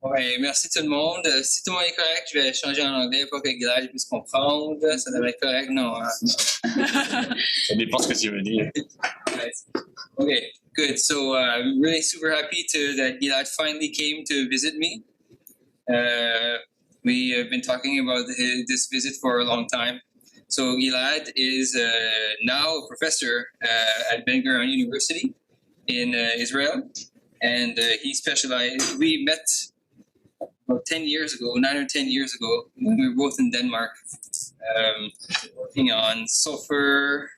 Ouais, merci tout le monde. Si tout le monde est correct, je vais changer en anglais pour que Gilad puisse comprendre. Ça devrait être correct, non? Hein? Ça dépend ce que tu veux dire. Okay, good. So I'm really super happy that Gilad finally came to visit me. We have been talking about this visit for a long time. So Gilad is now a professor at Ben-Gurion University in Israel, and he specialized. We met about 10 years ago, 9 or 10 years ago, when we were both in Denmark, working on sulfur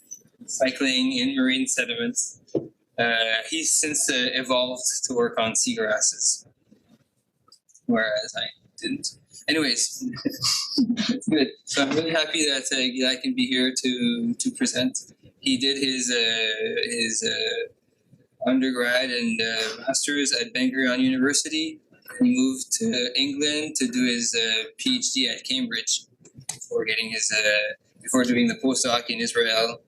cycling in marine sediments. He's since evolved to work on seagrasses, whereas I didn't. Anyways, it's good. So I'm really happy that Gilad can be here to present. He did his undergrad and master's at Ben-Gurion University. He moved to England to do his PhD at Cambridge before doing the postdoc in Israel.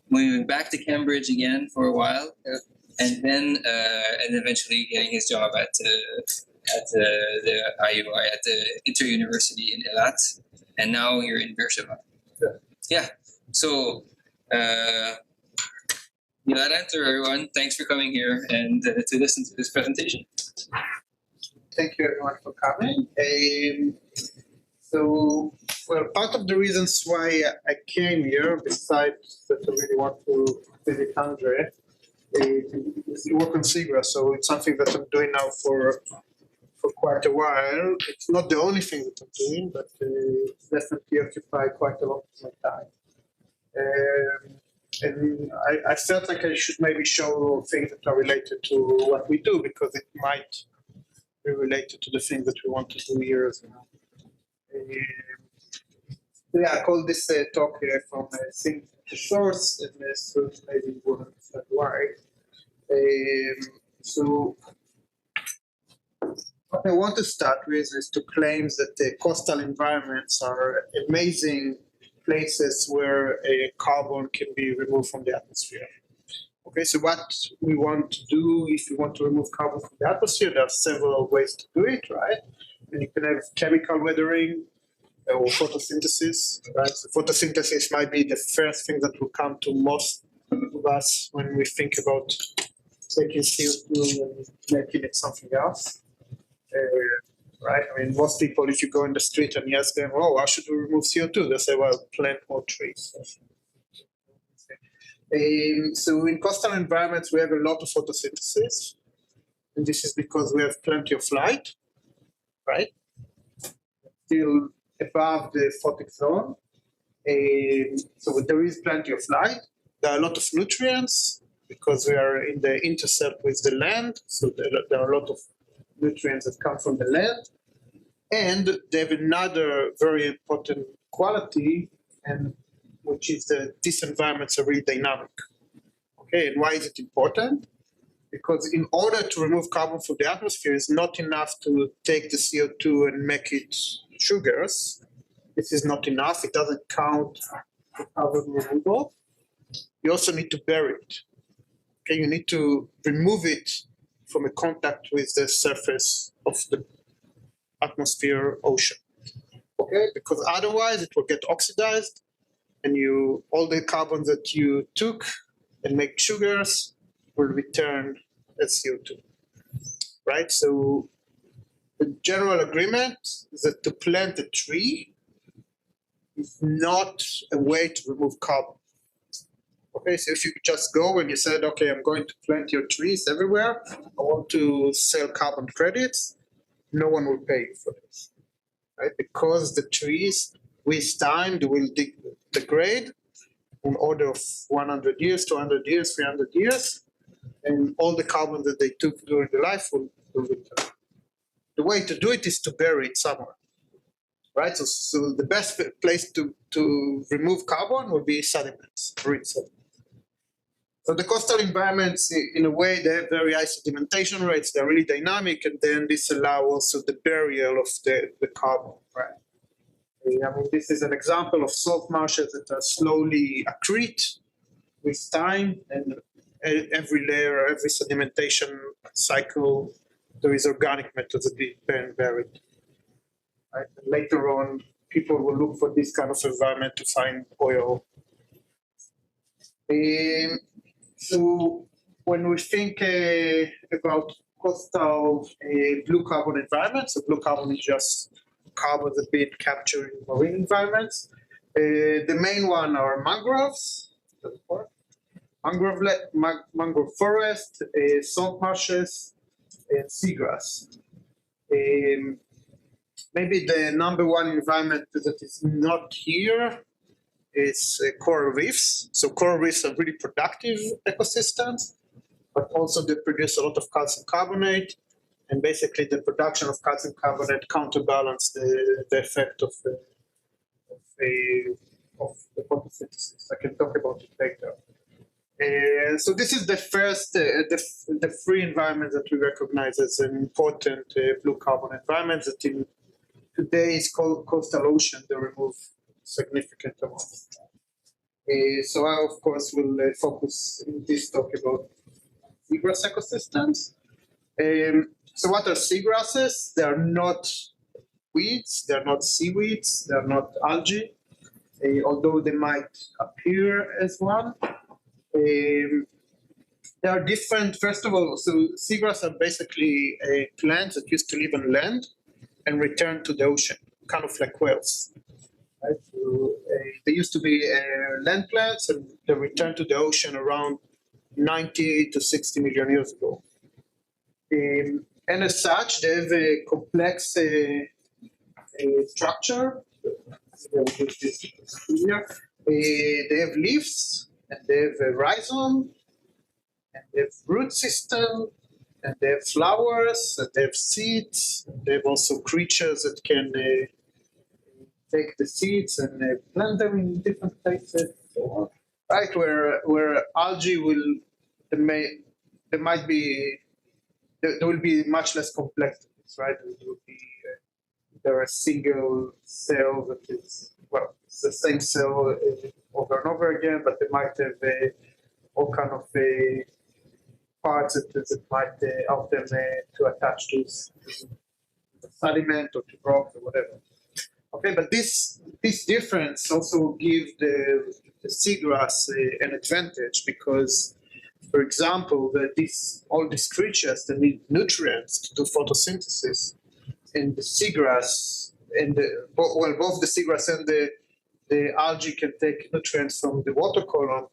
We went back to Cambridge again for a while, and then and eventually getting his job at the IUI at the Inter-University in Eilat, and now here in Beersheba. Yeah. So, Gilad Antler, everyone, thanks for coming here and to listen to this presentation. Thank you, everyone, for coming. Well, part of the reasons why I came here, besides that I really want to visit Andre, is to work on seagrass. So it's something that I'm doing now for quite a while. It's not the only thing that I'm doing, but it's definitely occupied quite a lot of my time. And I felt like I should maybe show things that are related to what we do, because it might be related to the things that we want to do here as well. Yeah, I call this talk here from things to source, and so maybe you will understand why. So what I want to start with is to claim that the coastal environments are amazing places where carbon can be removed from the atmosphere. Okay, so what we want to do if we want to remove carbon from the atmosphere, there are several ways to do it, right? And you can have chemical weathering or photosynthesis, right? So photosynthesis might be the first thing that will come to most of us when we think about taking CO2 and making it something else. Right? I mean, most people, if you go in the street and you ask them, oh, how should we remove CO2? They say, well, plant more trees. So in coastal environments, we have a lot of photosynthesis. And this is because we have plenty of light, right? Still above the photic zone. So there is plenty of light. There are a lot of nutrients because we are in the intercept with the land. So there are a lot of nutrients that come from the land. And they have another very important quality, and which is that these environments are really dynamic. Okay, and why is it important? Because in order to remove carbon from the atmosphere, it's not enough to take the CO2 and make it sugars. This is not enough. It doesn't count the carbon removal. You also need to bury it. Okay, you need to remove it from a contact with the surface of the atmosphere, ocean. Okay, because otherwise it will get oxidized, and all the carbon that you took and make sugars will return as CO2. Right? So the general agreement is that to plant a tree is not a way to remove carbon. Okay, so if you just go and you said, okay, I'm going to plant your trees everywhere, I want to sell carbon credits, no one will pay you for this, right? Because the trees, with time, they will degrade in order of 100 years, 200 years, 300 years, and all the carbon that they took during the life will return. The way to do it is to bury it somewhere, right? So the best place to remove carbon would be sediments, marine sediments. So the coastal environments, in a way, they have very high sedimentation rates. They're really dynamic, and then this allows also the burial of the carbon, right? I mean, this is an example of salt marshes that are slowly accrete with time, and every layer, every sedimentation cycle there is organic matter that is buried. Right? And later on, people will look for this kind of environment to find oil. So when we think about coastal blue carbon environments, so blue carbon is just carbon that's been captured in marine environments. The main one are mangroves, mangrove forest, salt marshes, and seagrass. Maybe the number one environment that is not here is coral reefs. So coral reefs are really productive ecosystems, but also they produce a lot of calcium carbonate, and basically the production of calcium carbonate counterbalance the effect of the photosynthesis. I can talk about it later. So this is the first, the three environments that we recognize as an important blue carbon environment that in today's coastal ocean they remove significant amounts. So I of course will focus in this talk about seagrass ecosystems. So what are seagrasses? They are not weeds, they are not seaweeds, they are not algae, although they might appear as one. They are different. First of all, so seagrass are basically plants that used to live on land and return to the ocean, kind of like whales. Right? So, they used to be land plants and they returned to the ocean around 90 to 60 million years ago. And as such, they have a complex structure. They have leaves, and they have a rhizome, and they have root system, and they have flowers, and they have seeds, and they have also creatures that can take the seeds and plant them in different places. So, right, where algae will, there will be much less complexity, right? There are a single cell that is, well, it's the same cell over and over again, but they might have all kind of parts that might help them to attach to sediment or to rocks or whatever. Okay, but this difference also gives the seagrass an advantage because, for example, all these creatures that need nutrients to do photosynthesis, and the seagrass and both the seagrass and the algae can take nutrients from the water column,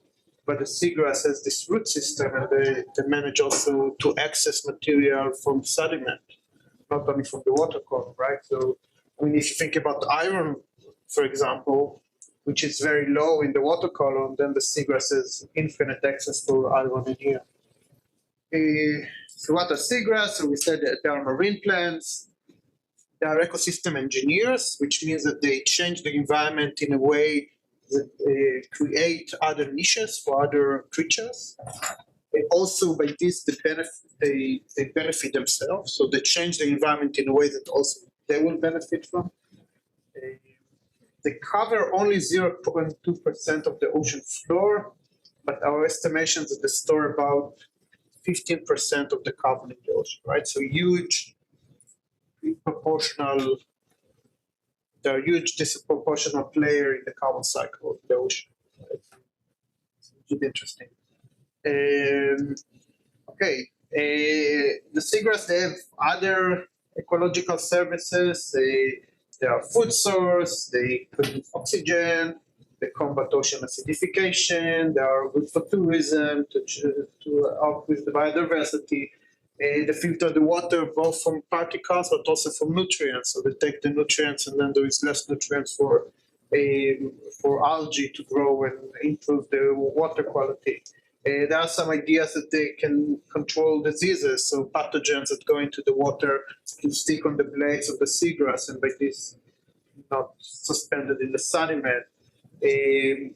but the seagrass has this root system and they manage also to access material from sediment, not only from the water column, right? So, I mean, if you think about iron, for example, which is very low in the water column, then the seagrass has infinite access to iron in here. So what are seagrass? So we said that they are marine plants. They are ecosystem engineers, which means that they change the environment in a way that create other niches for other creatures. Also, by this, they benefit themselves. So they change the environment in a way that also they will benefit from. They cover only 0.2% of the ocean floor, but our estimations that they store about 15% of the carbon in the ocean, right? So huge. They're a huge disproportional player in the carbon cycle of the ocean. It's interesting. Okay, the seagrass, they have other ecological services. They are food source, they produce oxygen, they combat ocean acidification, they are good for tourism, to help with the biodiversity. They filter the water both from particles but also from nutrients. So they take the nutrients and then there is less nutrients for algae to grow and improve the water quality. There are some ideas that they can control diseases, so pathogens that go into the water can stick on the blades of the seagrass and by this not suspended in the sediment. They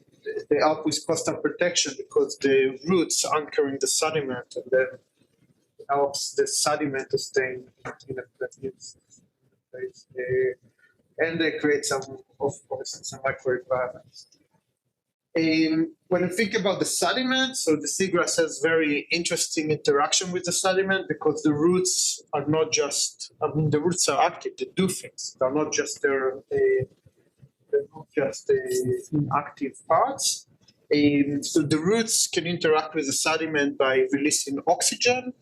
help with coastal protection because the roots anchor in the sediment and then helps the sediment to stay in a place. And they create some microenvironments. When you think about the sediment, so the seagrass has very interesting interaction with the sediment because the roots are not just, the roots are active, they do things. They're not just inactive parts. So the roots can interact with the sediment by releasing oxygen.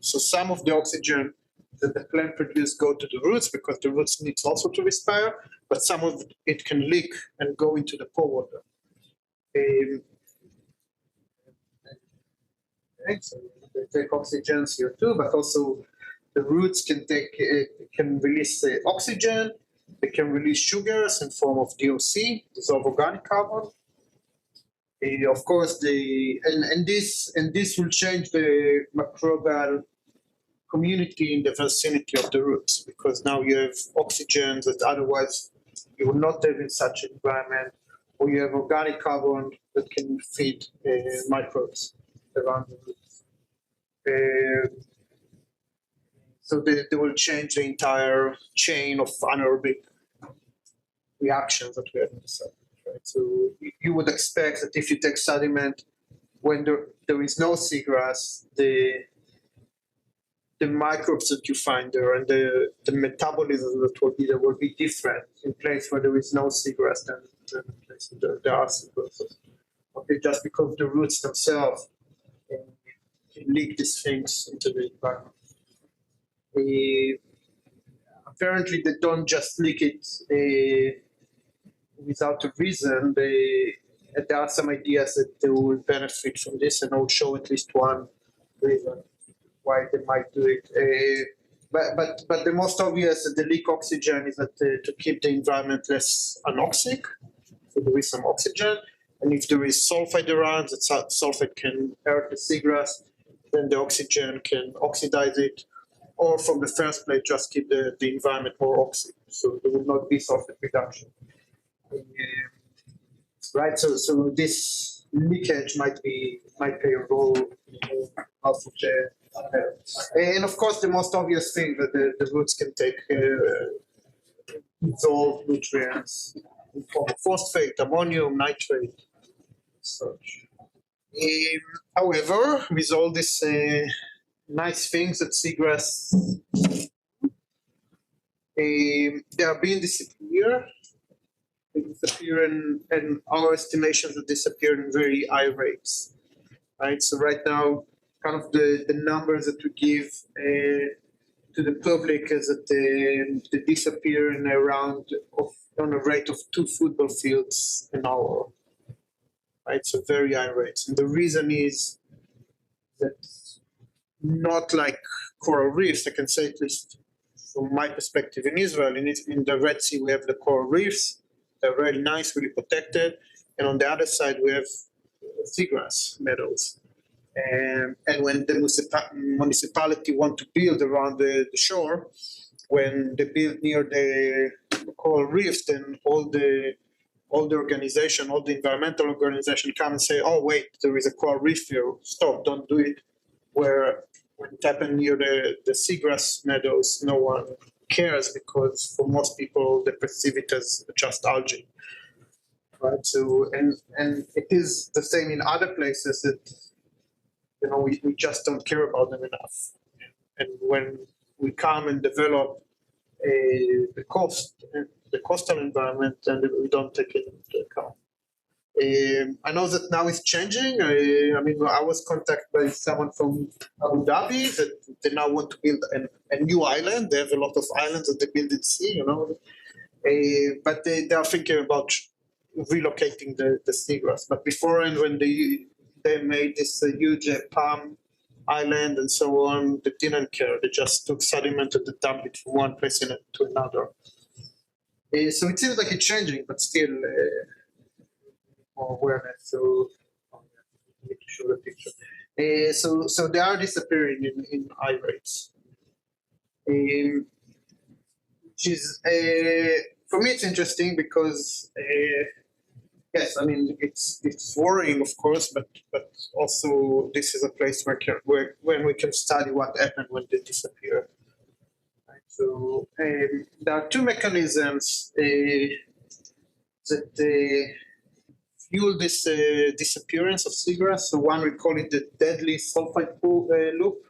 So some of the oxygen that the plant produces go to the roots because the roots needs also to respire, but some of it can leak and go into the pore water. So they take oxygen, CO2, but also the roots can release oxygen. They can release sugars in form of DOC, dissolved organic carbon. Of course, this will change the microbial community in the vicinity of the roots because now you have oxygen that otherwise you would not have in such an environment, or you have organic carbon that can feed microbes around the roots. So they will change the entire chain of anaerobic reactions that we have in the sediment. Right? So you would expect that if you take sediment when there is no seagrass, the microbes that you find there and the metabolism that will be there will be different in place where there is no seagrass than in place where there are seagrasses. Okay, just because the roots themselves can leak these things into the environment. Apparently, they don't just leak it without a reason. There are some ideas that they will benefit from this, and I'll show at least one reason why they might do it. But the most obvious that they leak oxygen is that to keep the environment less anoxic, so there is some oxygen. And if there is sulfide around, that sulfide can hurt the seagrass, then the oxygen can oxidize it, or from the first place just keep the environment more oxy, so there will not be sulfide reduction. Right, so this leakage might play a role in half of the. And of course, the most obvious thing that the roots can take dissolved nutrients in form of phosphate, ammonium, nitrate, such. However, with all these nice things that seagrass, they are being disappear. They disappear, and our estimations that disappear in very high rates. Right. So right now, kind of the numbers that we give to the public is that they disappear in on a rate of 2 football fields an hour. Right, so very high rates, and the reason is that not like coral reefs. I can say, at least from my perspective in Israel, in the Red Sea we have the coral reefs. They're very nice, really protected, and on the other side we have seagrass meadows. And when the municipality want to build around the shore, when they build near the coral reefs, then all the organization, all the environmental organization come and say, oh wait, there is a coral reef here, stop, don't do it. Where when it happened near the seagrass meadows, no one cares because for most people they perceive it as just algae. Right, so and it is the same in other places that we just don't care about them enough. And when we come and develop the coastal environment, and we don't take it into account. I know that now it's changing. I mean, I was contacted by someone from Abu Dhabi that they now want to build a new island. They have a lot of islands that they build in sea, but they are thinking about relocating the seagrass. But before, and when they made this huge palm island and so on, they didn't care. They just took sediment and dumped it from one place to another. So it seems like it's changing, but still more awareness. So I need to show the picture. So they are disappearing in high rates. Which is for me it's interesting because yes, I mean it's worrying, of course, but also this is a place where when we can study what happened when they disappear. Right? So there are 2 mechanisms that fuel this disappearance of seagrass. So one, we call it the deadly sulfide loop.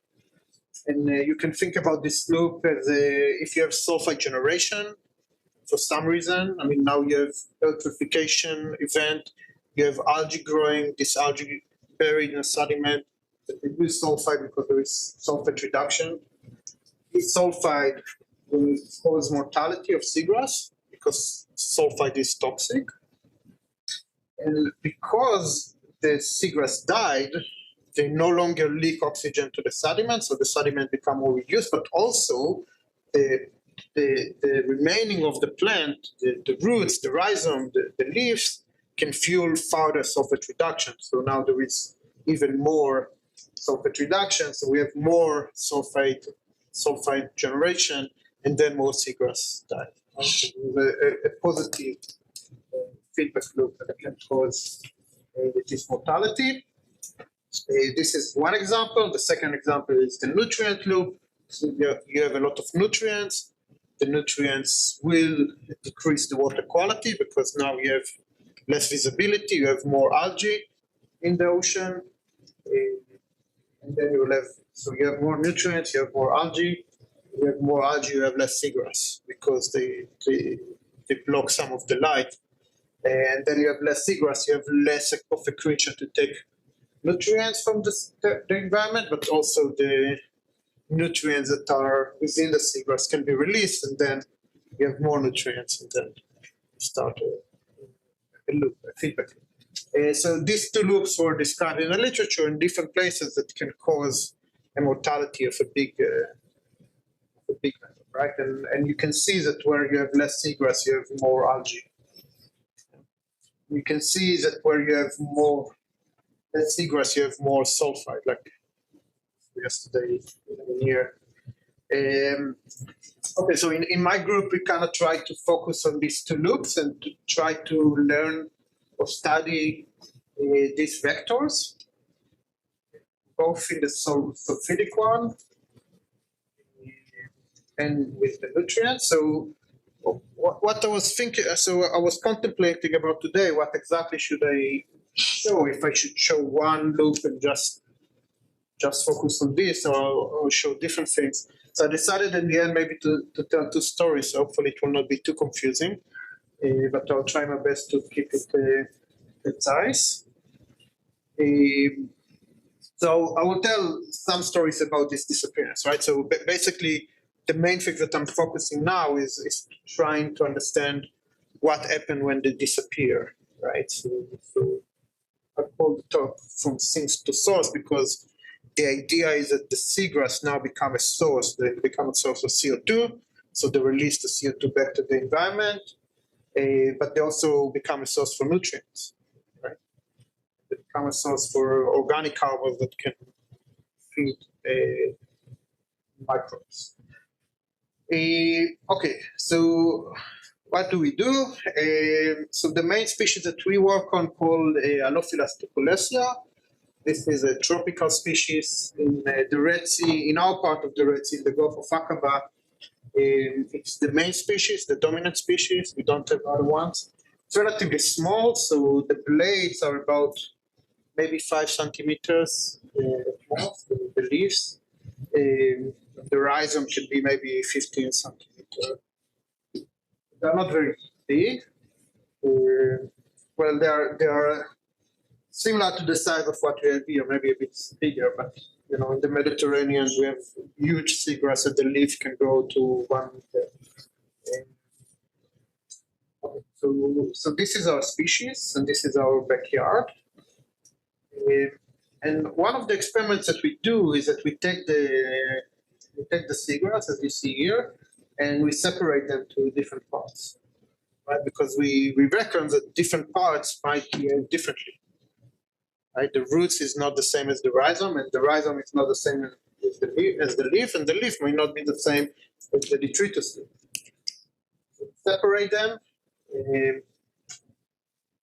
And you can think about this loop as if you have sulfide generation for some reason. I mean, now you have eutrophication event, you have algae growing, this algae buried in a sediment that produce sulfide because there is sulfate reduction. This sulfide will cause mortality of seagrass because sulfide is toxic. And because the seagrass died, they no longer leak oxygen to the sediment, so the sediment become more reduced, but also the remaining of the plant, the roots, the rhizome, the leaves, can fuel further sulfate reduction. So now there is even more sulfate reduction, so we have more sulfide generation, and then more seagrass die. A positive feedback loop that can cause this mortality. This is one example. The second example is the nutrient loop. So you have a lot of nutrients. The nutrients will decrease the water quality because now you have less visibility. You have more algae in the ocean, and then you will have. So you have more nutrients. You have more algae. You have more algae. You have less seagrass because they block some of the light, and then you have less seagrass. You have less of a creature to take nutrients from the environment, but also the nutrients that are within the seagrass can be released, and then you have more nutrients, and then you start a loop, a feedback loop. So these two loops were described in the literature in different places that can cause a mortality of a big matter, right? And you can see that where you have less seagrass, you have more algae. You can see that where you have more seagrass, you have more sulfide, like yesterday here. Okay, so in my group, we kind of try to focus on these two loops and to try to learn or study these vectors, both in the sulfidic one and with the nutrients. So what I was thinking, so I was contemplating about today, what exactly should I show, if I should show one loop and just focus on this, or show different things. So I decided in the end maybe to tell two stories. So hopefully it will not be too confusing, but I'll try my best to keep it concise. So I will tell some stories about this disappearance, right? So basically, the main thing that I'm focusing now is trying to understand what happened when they disappear, right? So I call the talk from sinks to source because the idea is that the seagrass now become a source. They become a source of CO2, so they release the CO2 back to the environment, but they also become a source for nutrients, right? They become a source for organic carbons that can feed microbes. Okay, so what do we do? So the main species that we work on called Anopheles tupulesia. This is a tropical species in the Red Sea, in our part of the Red Sea, in the Gulf of Aqaba. It's the main species, the dominant species. We don't have other ones. It's relatively small, so the blades are about maybe 5 centimeters long, the leaves. The rhizome can be maybe 15 centimeters. They're not very big. Well, they are similar to the size of what we have here, maybe a bit bigger, but you know, in the Mediterranean we have huge seagrass that the leaf can go to 1 meter. So this is our species, and this is our backyard. And one of the experiments that we do is that we take the seagrass, as you see here, and we separate them to different parts, right? Because we reckon that different parts might behave differently. Right? The roots is not the same as the rhizome, and the rhizome is not the same as the leaf, and the leaf may not be the same as the detritus leaf. So separate them,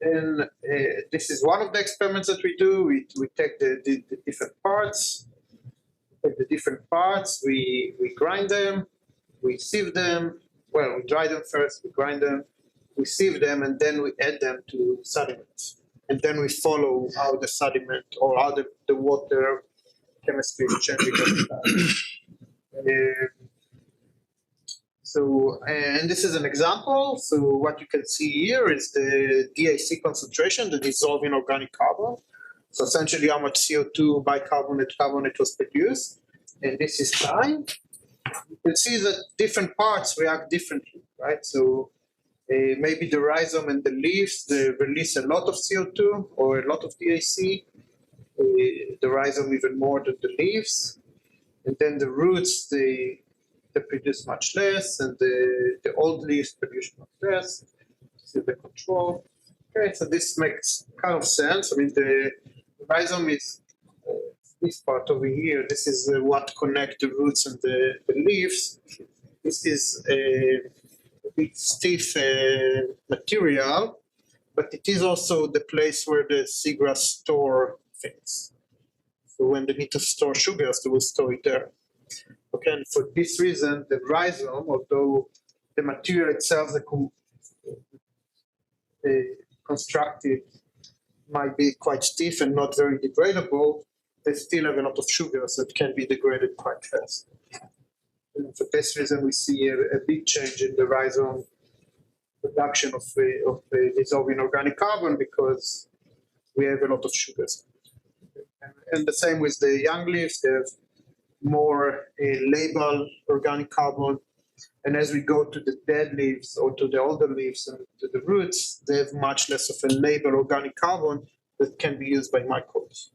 and this is one of the experiments that we do. We take the different parts, we grind them, we sieve them. Well, we dry them first, we grind them, we sieve them, and then we add them to sediments. and then we follow how the sediment or how the water chemistry is changing over time. And this is an example. So what you can see here is the DAC concentration, the dissolving organic carbon. So essentially how much CO2 bicarbonate was produced. And this is time. You can see that different parts react differently, right? So maybe the rhizome and the leaves, they release a lot of CO2 or a lot of DAC. The rhizome even more than the leaves. And then the roots, they produce much less, and the old leaves produce much less. This is the control. Okay, so this makes kind of sense. I mean, the rhizome is this part over here. This is what connects the roots and the leaves. This is a bit stiff material, but it is also the place where the seagrass store things. So when they need to store sugars, they will store it there. Okay, and for this reason, the rhizome, although the material itself, constructed, might be quite stiff and not very degradable, they still have a lot of sugars that can be degraded quite fast. And for this reason, we see a big change in the rhizome production of dissolving organic carbon because we have a lot of sugars. And the same with the young leaves, they have more labile organic carbon, and as we go to the dead leaves or to the older leaves and to the roots, they have much less of a labile organic carbon that can be used by microbes.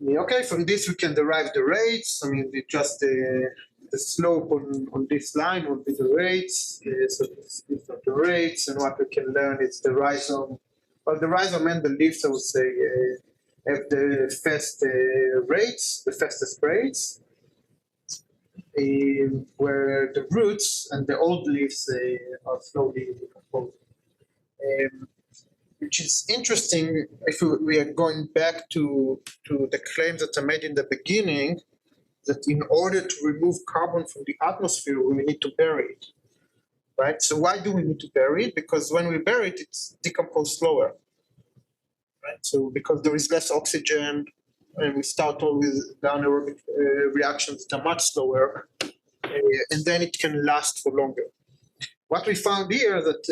Okay, from this we can derive the rates. I mean, just the slope on this line would be the rates. So these are the rates, and what we can learn is the rhizome. Well, the rhizome and the leaves, I would say, have the fast rates, the fastest rates, where the roots and the old leaves are slowly decomposing. Which is interesting if we are going back to the claims that I made in the beginning, that in order to remove carbon from the atmosphere, we need to bury it, right? So why do we need to bury it? Because when we bury it, it's decomposed slower. Right? So because there is less oxygen, and we start with the anaerobic reactions that are much slower, and then it can last for longer. What we found here that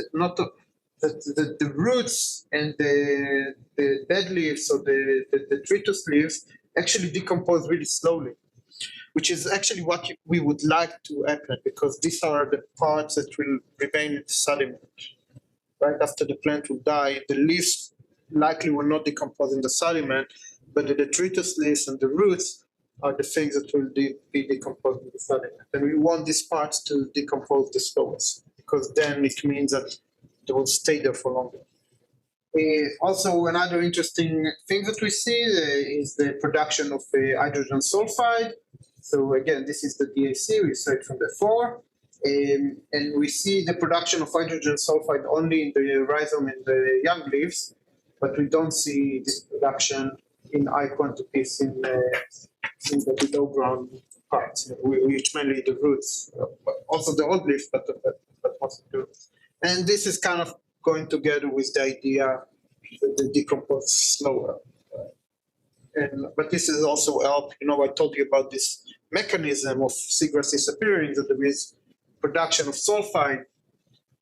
the roots and the dead leaves or the detritus leaves actually decompose really slowly, which is actually what we would like to happen, because these are the parts that will remain in the sediment. Right after the plant will die, the leaves likely will not decompose in the sediment, but the detritus leaves and the roots are the things that will be decomposed in the sediment. And we want these parts to decompose the slowest, because then it means that they will stay there for longer. Also, another interesting thing that we see is the production of hydrogen sulfide. So again, this is the DAC we saw it from before. And we see the production of hydrogen sulfide only in the rhizome and the young leaves, but we don't see this production in high quantities in the below ground parts, which mainly the roots, also the old leaves, but most of the roots. And this is kind of going together with the idea that they decompose slower. But this is also help. I told you about this mechanism of seagrass disappearing, that there is production of sulfide.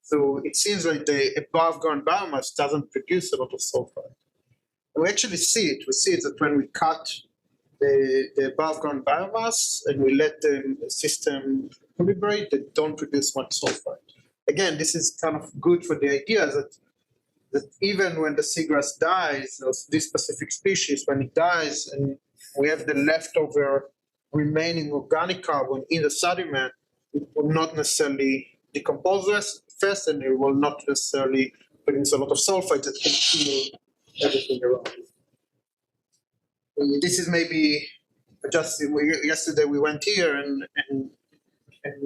So it seems like the above ground biomass doesn't produce a lot of sulfide. And we actually see it. We see it that when we cut the above ground biomass and we let the system equilibrate, they don't produce much sulfide. Again, this is kind of good for the idea that even when the seagrass dies, or this specific species, when it dies and we have the leftover remaining organic carbon in the sediment, it will not necessarily decompose fast, and it will not necessarily produce a lot of sulfide that can kill everything around it. And this is maybe just yesterday we went here and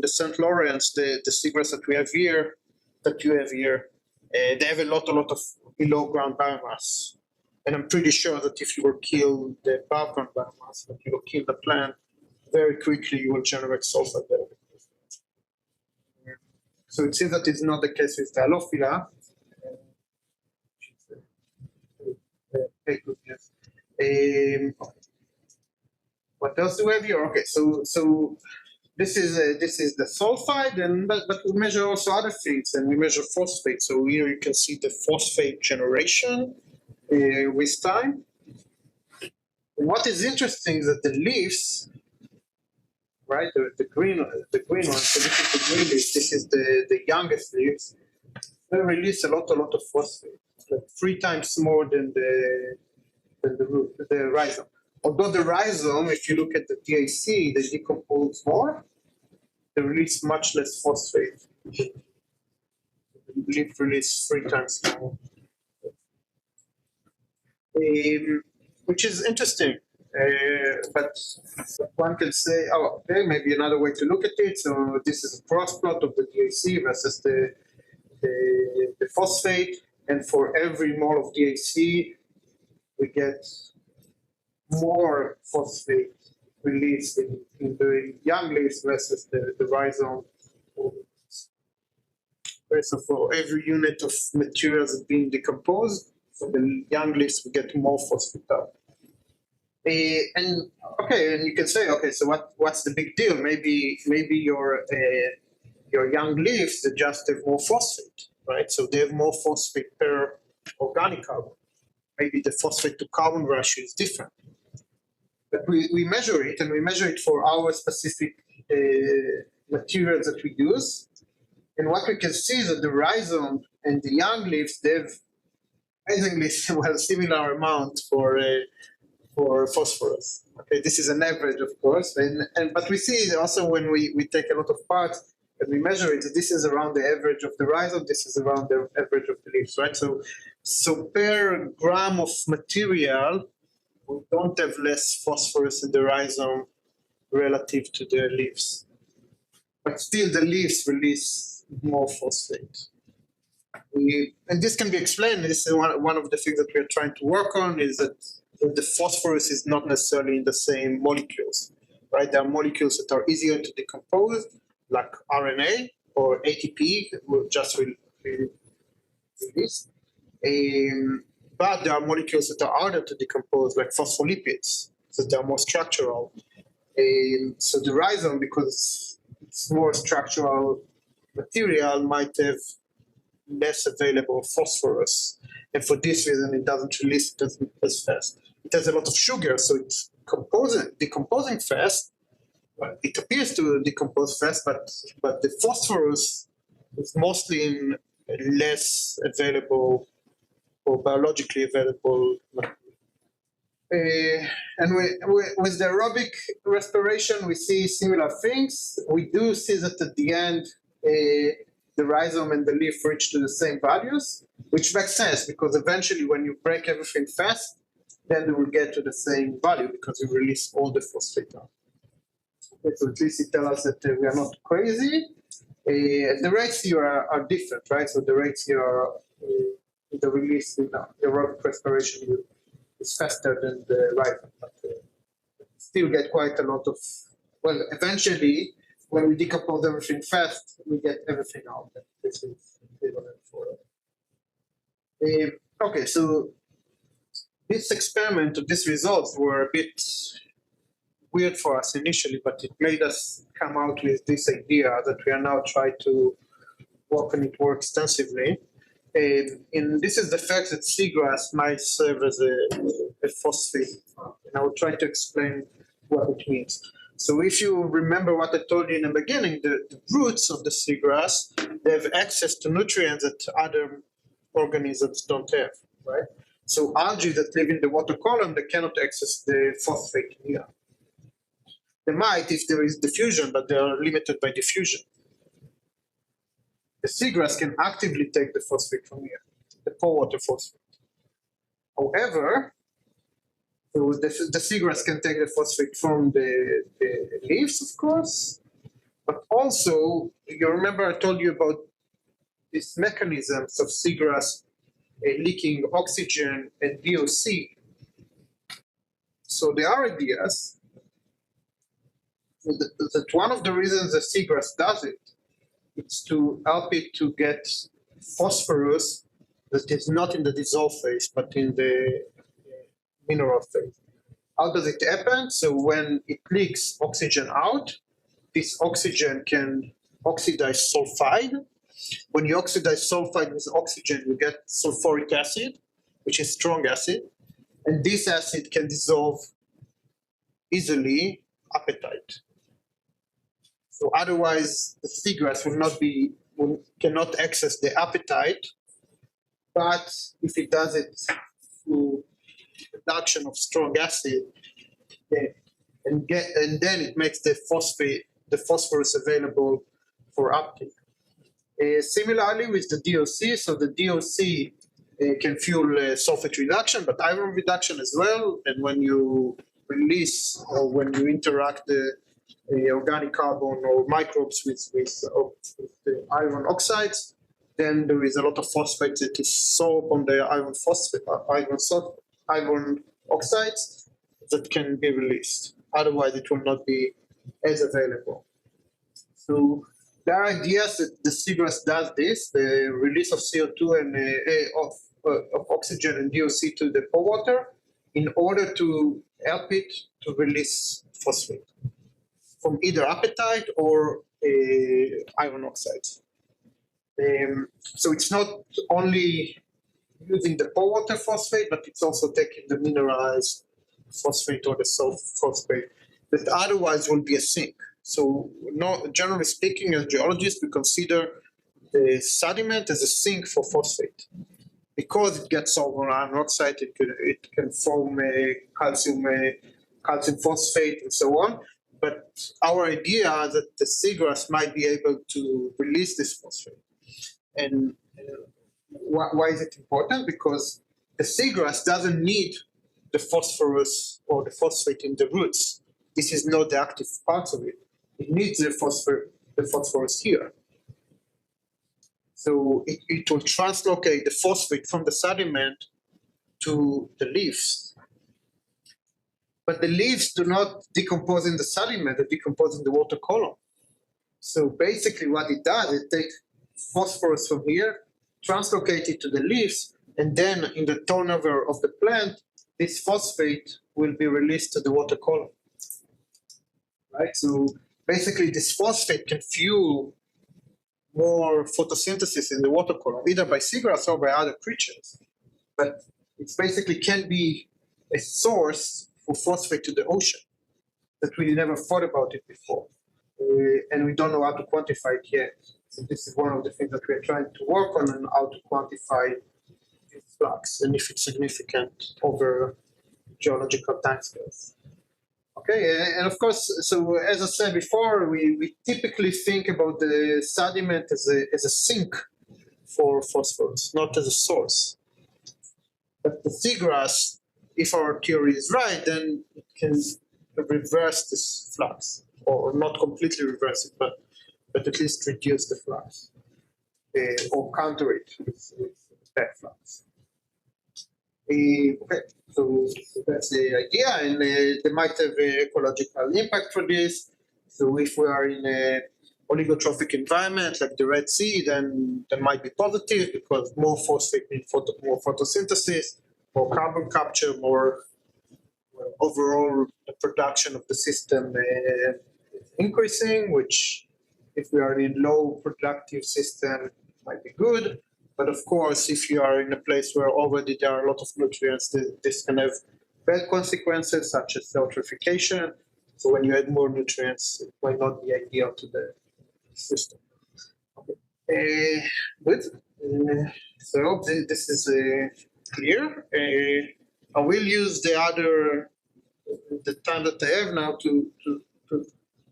the St. Lawrence, the seagrass that we have here, they have a lot of below ground biomass. And I'm pretty sure that if you will kill the above ground biomass, that you will kill the plant, very quickly you will generate sulfide there. So it seems that it's not the case with the Alophila. Okay, good news. Okay. What else do we have here? Okay, so this is the sulfide, and but we measure also other things, and we measure phosphate. So here you can see the phosphate generation with time. And what is interesting is that the leaves, right, the green one. So this is the green leaves. This is the youngest leaves. They release a lot of phosphate, like 3 times more than the root, the rhizome. Although the rhizome, if you look at the DAC, they decompose more. They release much less phosphate. The leaf release 3 times more, which is interesting. But one can say, oh, okay, maybe another way to look at it. So this is a cross plot of the DAC versus the phosphate, and for every mole of DAC, we get more phosphate released in the young leaves versus the rhizome. So for every unit of materials being decomposed, for the young leaves, we get more phosphate out. And you can say, okay, so what's the big deal? Maybe your young leaves, they just have more phosphate, right? So they have more phosphate per organic carbon. Maybe the phosphate to carbon ratio is different. But we measure it, and we measure it for our specific materials that we use. And what we can see is that the rhizome and the young leaves, they have amazingly similar amount for phosphorus. Okay, this is an average, of course, but we see also when we take a lot of parts and we measure it, this is around the average of the rhizome, this is around the average of the leaves, right? So per gram of material, we don't have less phosphorus in the rhizome relative to the leaves. But still the leaves release more phosphate. And this can be explained, this is one of the things that we are trying to work on, is that the phosphorus is not necessarily in the same molecules, right? There are molecules that are easier to decompose, like RNA or ATP, will just release. But there are molecules that are harder to decompose, like phospholipids, so they are more structural. So the rhizome, because it's more structural material, might have less available phosphorus, and for this reason, it doesn't release it as fast. It has a lot of sugar, so it's decomposing fast. Well, it appears to decompose fast, but the phosphorus is mostly in less available or biologically available material. And with the aerobic respiration, we see similar things. We do see that at the end, the rhizome and the leaf reach to the same values, which makes sense because eventually when you break everything fast, then they will get to the same value because you release all the phosphate out. Okay, so at least it tells us that we are not crazy. The rates here are different, right? So the rates here are the release in aerobic respiration is faster than the rhizome, but still get quite a lot of, well, eventually, when we decompose everything fast, we get everything out. This is equivalent for it. Okay, so this experiment, these results were a bit weird for us initially, but it made us come out with this idea that we are now trying to work on it more extensively. And this is the fact that seagrass might serve as a phosphate, and I will try to explain what it means. So if you remember what I told you in the beginning, the roots of the seagrass, they have access to nutrients that other organisms don't have, right? So algae that live in the water column, they cannot access the phosphate here. They might if there is diffusion, but they are limited by diffusion. The seagrass can actively take the phosphate from here, the pore water phosphate. However, so the seagrass can take the phosphate from the leaves, of course, but also, you remember I told you about these mechanisms of seagrass leaking oxygen and VOC. So there are ideas that one of the reasons the seagrass does it is to help it to get phosphorus that is not in the dissolved phase, but in the mineral phase. How does it happen? So when it leaks oxygen out, this oxygen can oxidize sulfide. When you oxidize sulfide with oxygen, you get sulfuric acid, which is strong acid. And this acid can dissolve easily apatite. So otherwise, the seagrass cannot access the apatite. But if it does it through production of strong acid, and then it makes the phosphorus available for uptake. Similarly with the DOC, so the DOC can fuel sulfate reduction, but iron reduction as well. And when you release or when you interact the organic carbon or microbes with the iron oxides, then there is a lot of phosphate that is sorbed on the iron oxides that can be released. Otherwise, it will not be as available. So there are ideas that the seagrass does this, the release of CO2 and of oxygen and DOC to the pore water, in order to help it to release phosphate from either apatite or iron oxides. So it's not only using the pore water phosphate, but it's also taking the mineralized phosphate or the salt phosphate that otherwise will be a sink. So generally speaking, as geologists, we consider the sediment as a sink for phosphate. Because it gets over iron oxide, it can form calcium phosphate and so on. But our idea is that the seagrass might be able to release this phosphate. And why is it important? Because the seagrass doesn't need the phosphorus or the phosphate in the roots. This is not the active part of it. It needs the phosphorus here. So it will translocate the phosphate from the sediment to the leaves. But the leaves do not decompose in the sediment, they decompose in the water column. So basically what it does, it takes phosphorus from here, translocate it to the leaves, and then in the turnover of the plant, this phosphate will be released to the water column. Right? So basically this phosphate can fuel more photosynthesis in the water column, either by seagrass or by other creatures. But it basically can be a source for phosphate to the ocean that we never thought about it before. And we don't know how to quantify it yet. So this is one of the things that we're trying to work on, and how to quantify its flux and if it's significant over geological timescales. Okay, and of course, so as I said before, we typically think about the sediment as a sink for phosphorus, not as a source. But the seagrass, if our theory is right, then it can reverse this flux, or not completely reverse it, but at least reduce the flux, or counter it with back flux. Okay, so that's the idea, and they might have an ecological impact for this. So if we are in a oligotrophic environment like the Red Sea, then that might be positive, because more phosphate means more photosynthesis, more carbon capture, more overall the production of the system increasing, which if we are in low productive system might be good. But of course, if you are in a place where already there are a lot of nutrients, this can have bad consequences, such as eutrophication. So when you add more nutrients, it might not be ideal to the system. Okay. Good. So I hope this is clear. I will use the time that I have now to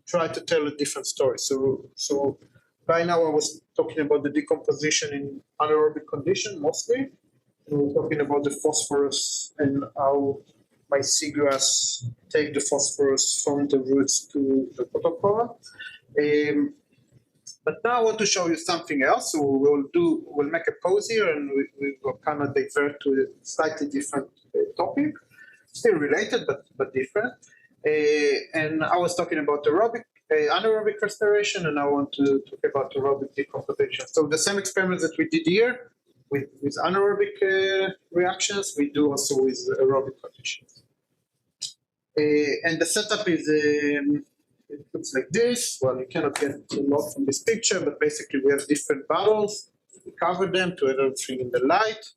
try to tell a different story. So by now I was talking about the decomposition in anaerobic condition mostly. We were talking about the phosphorus and how my seagrass take the phosphorus from the roots to the water column. But now I want to show you something else. So we'll make a pause here, and we will kind of divert to a slightly different topic, still related but different. And I was talking about anaerobic respiration, and I want to talk about aerobic decomposition. So the same experiments that we did here, with anaerobic reactions. We do also with aerobic conditions. And the setup is, it looks like this. Well, you cannot get a lot from this picture, but basically we have different bottles. We cover them to have everything in the light.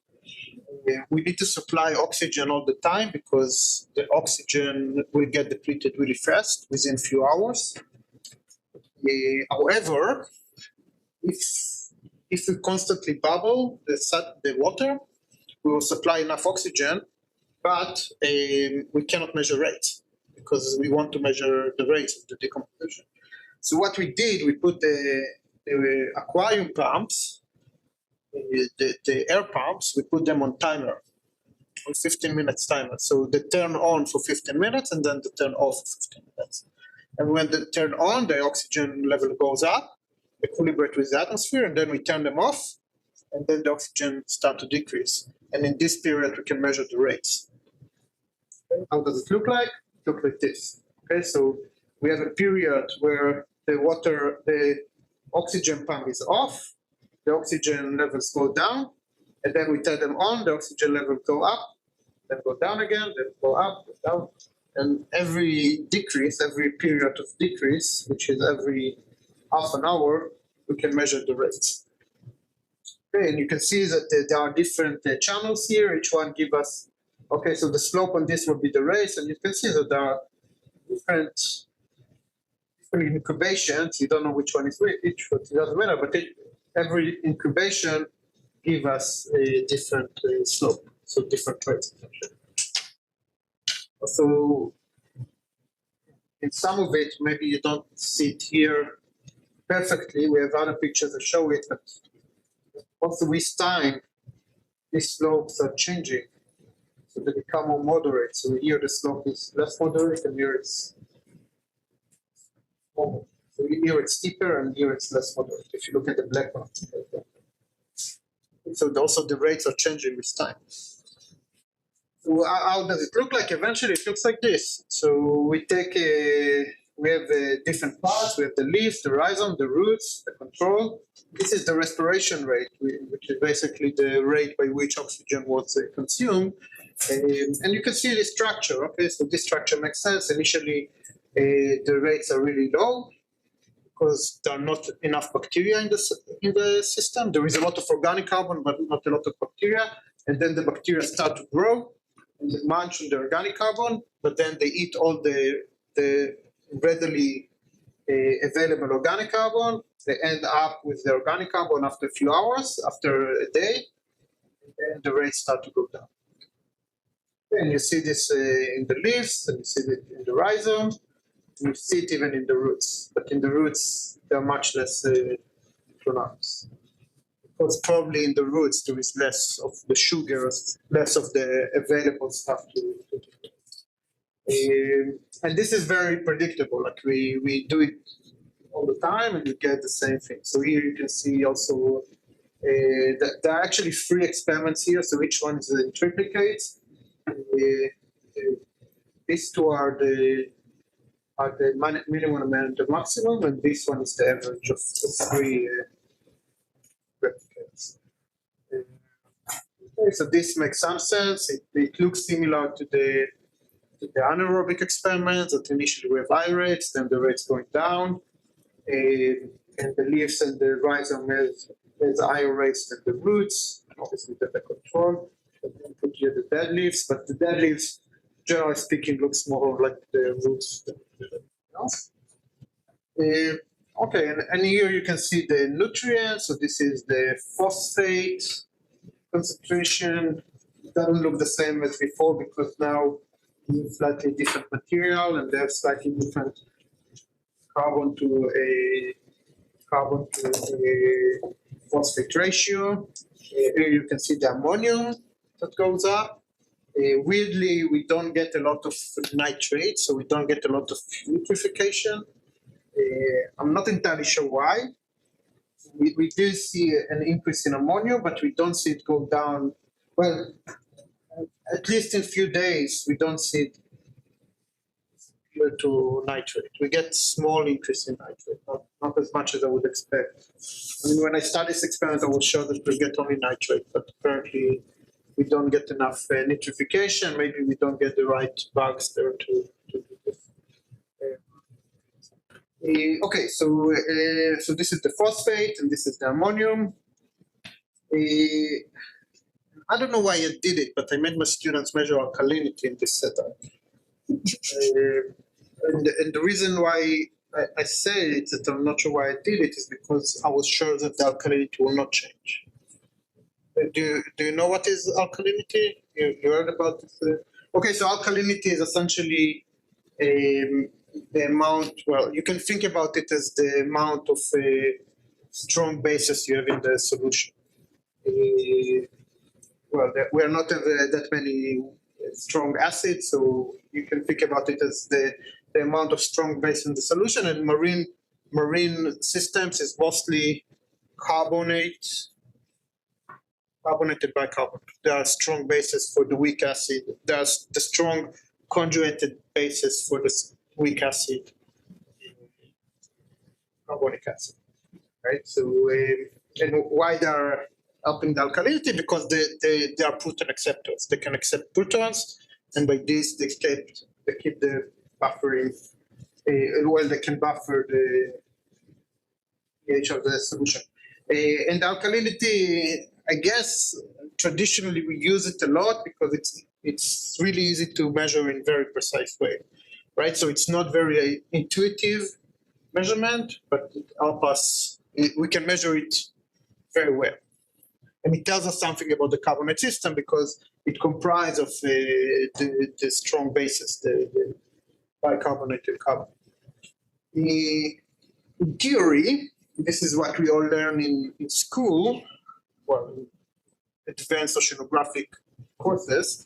We need to supply oxygen all the time because the oxygen will get depleted really fast within a few hours. However, if we constantly bubble the water, we will supply enough oxygen, but we cannot measure rates because we want to measure the rates of the decomposition. So what we did, we put the aquarium pumps, the air pumps, we put them on timer, on 15 minutes timer. So they turn on for 15 minutes and then they turn off for 15 minutes. And when they turn on, the oxygen level goes up, equilibrate with the atmosphere, and then we turn them off, and then the oxygen starts to decrease. And in this period, we can measure the rates. Okay. How does it look like? It looks like this. Okay, so we have a period where the oxygen pump is off, the oxygen levels go down, and then we turn them on, the oxygen level go up, then go down again, then go up, go down. And every decrease, every period of decrease, which is every half an hour, we can measure the rates. Okay, and you can see that there are different channels here. Each one give us, okay, so the slope on this will be the rates, and you can see that there are different incubations. You don't know which one is which, it doesn't matter, but every incubation give us a different slope, so different rates. So in some of it, maybe you don't see it here perfectly. We have other pictures that show it, but also with time, these slopes are changing. So they become more moderate. So here the slope is less moderate and here it's more. So here it's steeper and here it's less moderate, if you look at the black ones. So also the rates are changing with time. So how does it look like? Eventually it looks like this. So we have different parts. We have the leaves, the rhizome, the roots, the control. This is the respiration rate, which is basically the rate by which oxygen was consumed. And you can see the structure. Okay, so this structure makes sense. Initially, the rates are really low because there are not enough bacteria in the system. There is a lot of organic carbon, but not a lot of bacteria. And then the bacteria start to grow and they munch on the organic carbon, but then they eat all the readily available organic carbon. They end up with the organic carbon after a few hours, after a day, and then the rates start to go down. And you see this in the leaves, and you see it in the rhizome, and you see it even in the roots. But in the roots, they're much less pronounced. Because probably in the roots, there is less of the sugars, less of the available stuff to do. And this is very predictable. Like we do it all the time, and you get the same thing. So here you can see also that there are actually 3 experiments here. So each one is in triplicates. These 2 are the minimum and the maximum, and this one is the average of 3 replicates. Okay, so this makes some sense. It looks similar to the anaerobic experiments that initially we have high rates, then the rates going down, and the leaves and the rhizome has higher rates than the roots, obviously the control. And then put here the dead leaves, but the dead leaves, generally speaking, looks more like the roots than anything else. Okay, and here you can see the nutrients. So this is the phosphate concentration. It doesn't look the same as before because now slightly different material and they have slightly different carbon to a phosphate ratio. Here you can see the ammonium that goes up. Weirdly, we don't get a lot of nitrate, so we don't get a lot of nitrification. I'm not entirely sure why. We do see an increase in ammonia, but we don't see it go down. Well, at least in a few days, we don't see it here to nitrate. We get small increase in nitrate, not as much as I would expect. I mean, when I start this experiment, I was sure that we get only nitrate, but apparently we don't get enough nitrification. Maybe we don't get the right bugs there to do this. Okay, so this is the phosphate and this is the ammonium. I don't know why I did it, but I made my students measure alkalinity in this setup. And the reason why I say it, that I'm not sure why I did it, is because I was sure that the alkalinity will not change. Do you know what is alkalinity? You heard about this? Okay, so alkalinity is essentially the amount, well, you can think about it as the amount of strong bases you have in the solution. Well, we are not have that many strong acids, so you can think about it as the amount of strong base in the solution. And marine systems is mostly carbonated bicarbonate. There are strong bases for the weak acid. There's the strong conjugated bases for the weak acid, carbonic acid, right? So, and why they're helping the alkalinity? Because they are proton acceptors. They can accept protons, and by this they keep the buffering. Well, they can buffer the pH of the solution. And alkalinity, I guess, traditionally we use it a lot because it's really easy to measure in very precise way, right? So it's not very intuitive measurement, but it helps us. We can measure it very well. And it tells us something about the carbonate system because it comprises of the strong bases, the bicarbonated carbon. In theory, this is what we all learn in school, well, advanced oceanographic courses,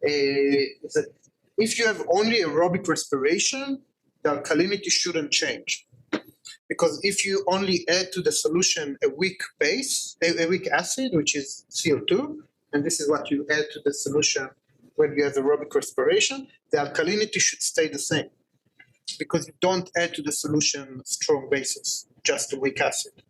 is that if you have only aerobic respiration, the alkalinity shouldn't change. Because if you only add to the solution a weak base, a weak acid, which is CO2, and this is what you add to the solution when you have aerobic respiration, the alkalinity should stay the same. Because you don't add to the solution strong bases, just a weak acid.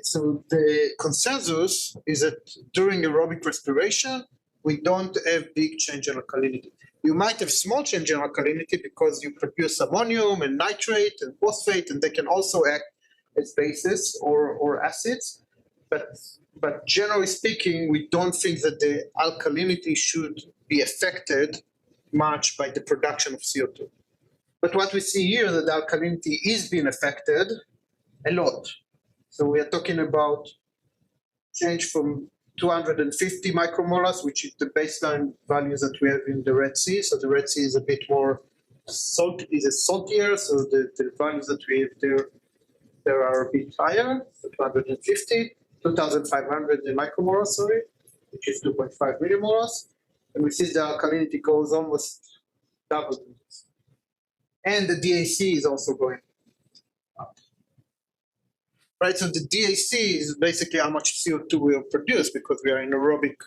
So the consensus is that during aerobic respiration, we don't have big change in alkalinity. You might have small change in alkalinity because you produce ammonium and nitrate and phosphate, and they can also act as bases or acids. But generally speaking, we don't think that the alkalinity should be affected much by the production of CO2. But what we see here is that the alkalinity is being affected a lot. So we are talking about change from 250 micromolars, which is the baseline values that we have in the Red Sea. So the Red Sea is a bit more saltier, so the values that we have there are a bit higher, so 250, 2,500 micromolars, sorry, which is 2.5 millimolars. And we see the alkalinity goes almost double this. And the DAC is also going up. Right, so the DAC is basically how much CO2 we will produce because we are in aerobic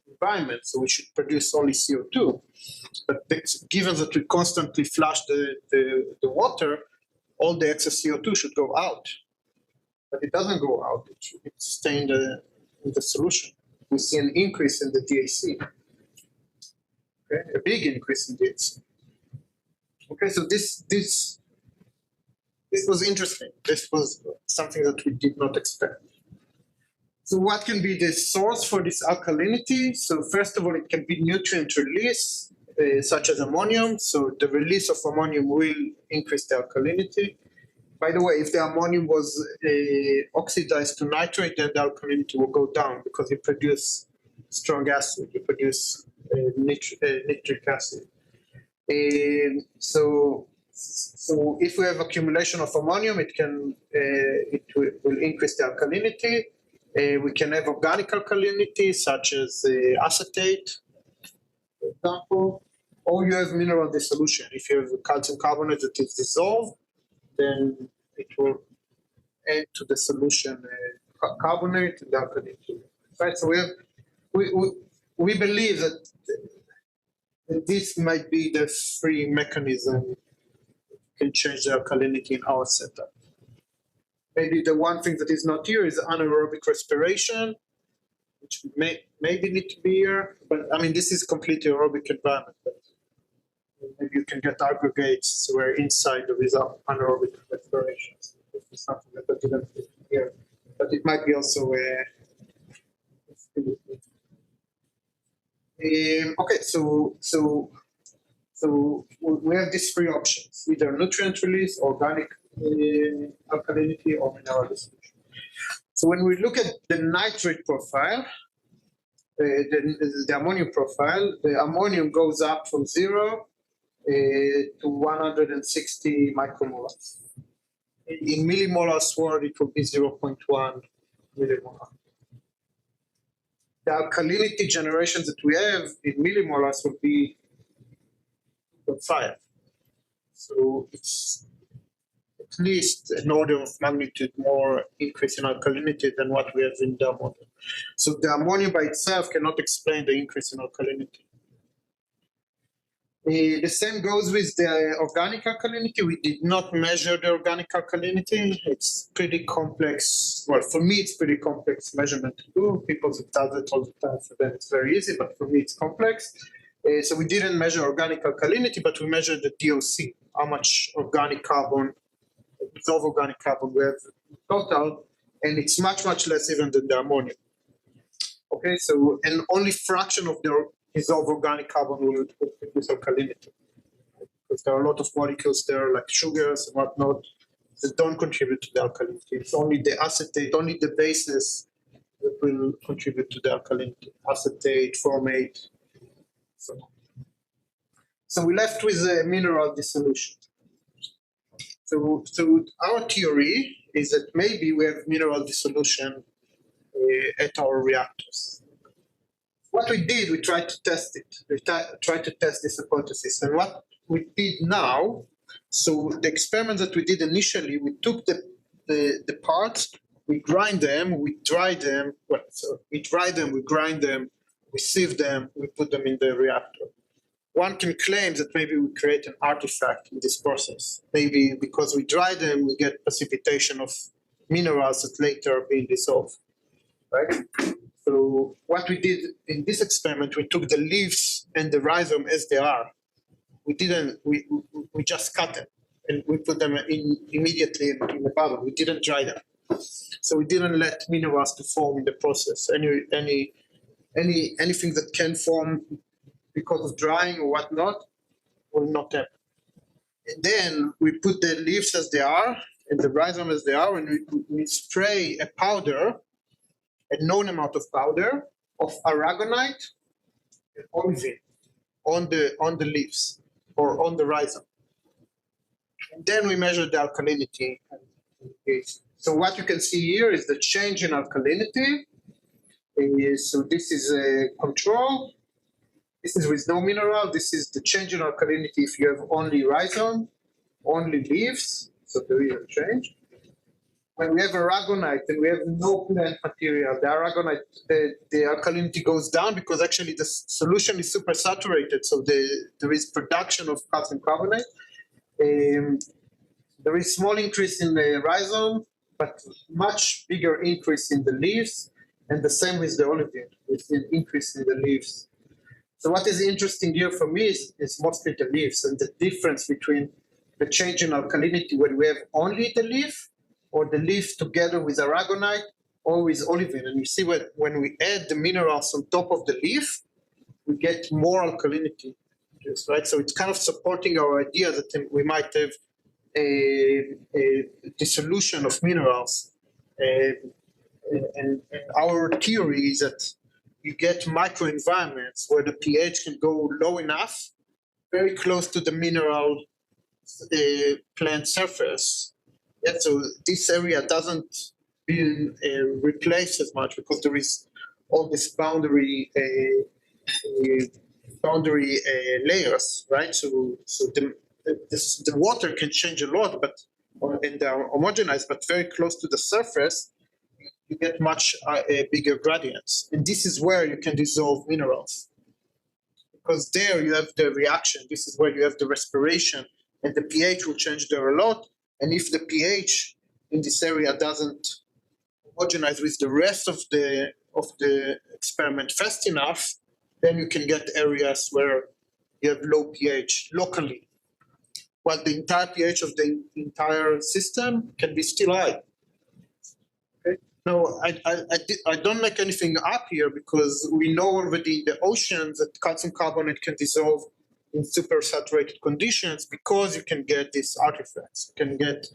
environment, so we should produce only CO2. But given that we constantly flush the water, all the excess CO2 should go out. But it doesn't go out, it stays in the solution. We see an increase in the DAC. Okay, a big increase in DAC. Okay, so this was interesting. This was something that we did not expect. So what can be the source for this alkalinity? So first of all, it can be nutrient release, such as ammonium. So the release of ammonium will increase the alkalinity. By the way, if the ammonium was oxidized to nitrate, then the alkalinity will go down because you produce strong acid, you produce nitric acid. So if we have accumulation of ammonium, it will increase the alkalinity. We can have organic alkalinity, such as acetate, for example, or you have mineral dissolution. If you have calcium carbonate that is dissolved, then it will add to the solution carbonate and alkalinity. Right. So we believe that And this might be the free mechanism can change the alkalinity in our setup. Maybe the one thing that is not here is anaerobic respiration, which maybe need to be here, but I mean, this is completely aerobic environment. But maybe you can get aggregates where inside there is anaerobic respiration. So this is something that I didn't put here, but it might be also okay, so we have these three options: either nutrient release, organic alkalinity, or mineral dissolution. So when we look at the nitrate profile, the ammonium profile, the ammonium goes up from 0 to 160 micromolars. In millimolars world, it will be 0.1 millimolar. The alkalinity generations that we have in millimolars will be 0.5. So it's at least an order of magnitude more increase in alkalinity than what we have in the ammonium. So the ammonium by itself cannot explain the increase in alkalinity. The same goes with the organic alkalinity. We did not measure the organic alkalinity. It's pretty complex. Well, for me, it's pretty complex measurement to do. People that does it all the time, for them it's very easy, but for me, it's complex. So we didn't measure organic alkalinity, but we measured the DOC, how much organic carbon, dissolved organic carbon we have total, and it's much, much less even than the ammonium. Okay, so, and only fraction of the dissolved organic carbon will produce alkalinity. Because there are a lot of molecules there, like sugars and whatnot, that don't contribute to the alkalinity. It's only the acetate, only the bases that will contribute to the alkalinity. Acetate, formate, so on. So we're left with a mineral dissolution. So our theory is that maybe we have mineral dissolution at our reactors. What we did, we tried to test it. We tried to test this hypothesis. And what we did now, so the experiment that we did initially, we took the parts, we grind them, we dry them. Well, so we dry them, we grind them, we sieve them, we put them in the reactor. One can claim that maybe we create an artifact in this process. Maybe because we dry them, we get precipitation of minerals that later are being dissolved, right? So what we did in this experiment, we took the leaves and the rhizome as they are. We just cut them and we put them immediately in the bottle. We didn't dry them. So we didn't let minerals to form in the process. Anything that can form because of drying or whatnot will not happen. And then we put the leaves as they are and the rhizome as they are, and we spray a powder, a known amount of powder of aragonite and olivine on the leaves or on the rhizome. And then we measure the alkalinity. So what you can see here is the change in alkalinity. So this is a control. This is with no mineral. This is the change in alkalinity if you have only rhizome, only leaves. So there is a change. When we have aragonite and we have no plant material, the aragonite, the alkalinity goes down because actually the solution is super saturated. So there is production of calcium carbonate. There is small increase in the rhizome, but much bigger increase in the leaves, and the same with the olivine, with an increase in the leaves. So what is interesting here for me is mostly the leaves and the difference between the change in alkalinity when we have only the leaf or the leaf together with aragonite or with olivine. And you see when we add the minerals on top of the leaf, we get more alkalinity, right? So it's kind of supporting our idea that we might have a dissolution of minerals. And our theory is that you get microenvironments where the pH can go low enough, very close to the mineral plant surface. Yeah, so this area doesn't be replaced as much because there is all this boundary layers, right? So the water can change a lot, and they are homogenized, but very close to the surface, you get much bigger gradients. And this is where you can dissolve minerals. because there you have the reaction. This is where you have the respiration, and the pH will change there a lot. And if the pH in this area doesn't homogenize with the rest of the experiment fast enough, then you can get areas where you have low pH locally, while the entire pH of the entire system can be still high. Okay. No, I don't make anything up here because we know already in the oceans that calcium carbonate can dissolve in supersaturated conditions because you can get these artifacts. You can get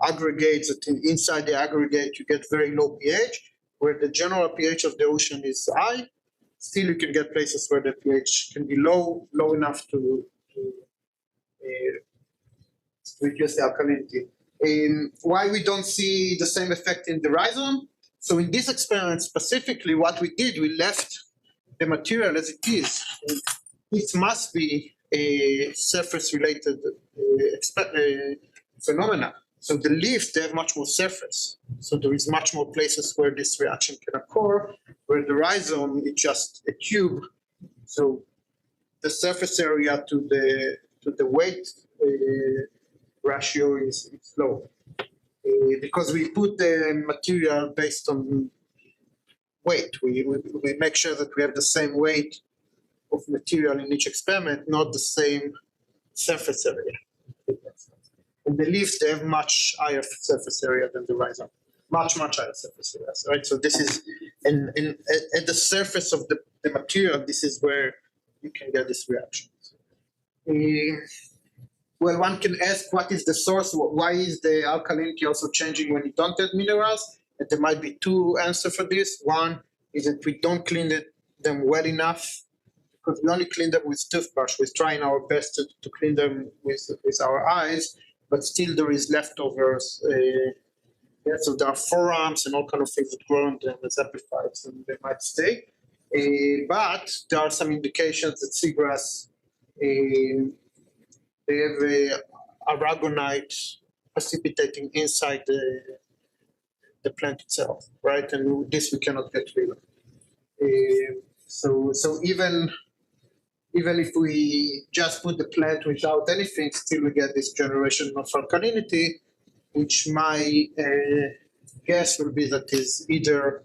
aggregates that inside the aggregate you get very low pH, where the general pH of the ocean is high. Still, you can get places where the pH can be low enough to reduce the alkalinity. Why we don't see the same effect in the rhizome? So in this experiment specifically, what we did, we left the material as it is. It must be a surface-related phenomena. So the leaves, they have much more surface. So there is much more places where this reaction can occur, where the rhizome is just a tube. So the surface area to the weight ratio is low. Because we put the material based on weight. We make sure that we have the same weight of material in each experiment, not the same surface area. And the leaves, they have much higher surface area than the rhizome, much higher surface area, right? So this is, at the surface of the material, this is where you can get this reaction. Well, one can ask, what is the source? Why is the alkalinity also changing when you don't add minerals? And there might be two answers for this. One is that we don't clean them well enough, because we only clean them with toothbrush. We're trying our best to clean them with our eyes, but still there is leftovers. So there are forearms and all kind of things that grow on them as epiphytes, and they might stay. But there are some indications that seagrass, they have aragonite precipitating inside the plant itself, right? And this we cannot get rid of. So even if we just put the plant without anything, still we get this generation of alkalinity, which my guess will be that is either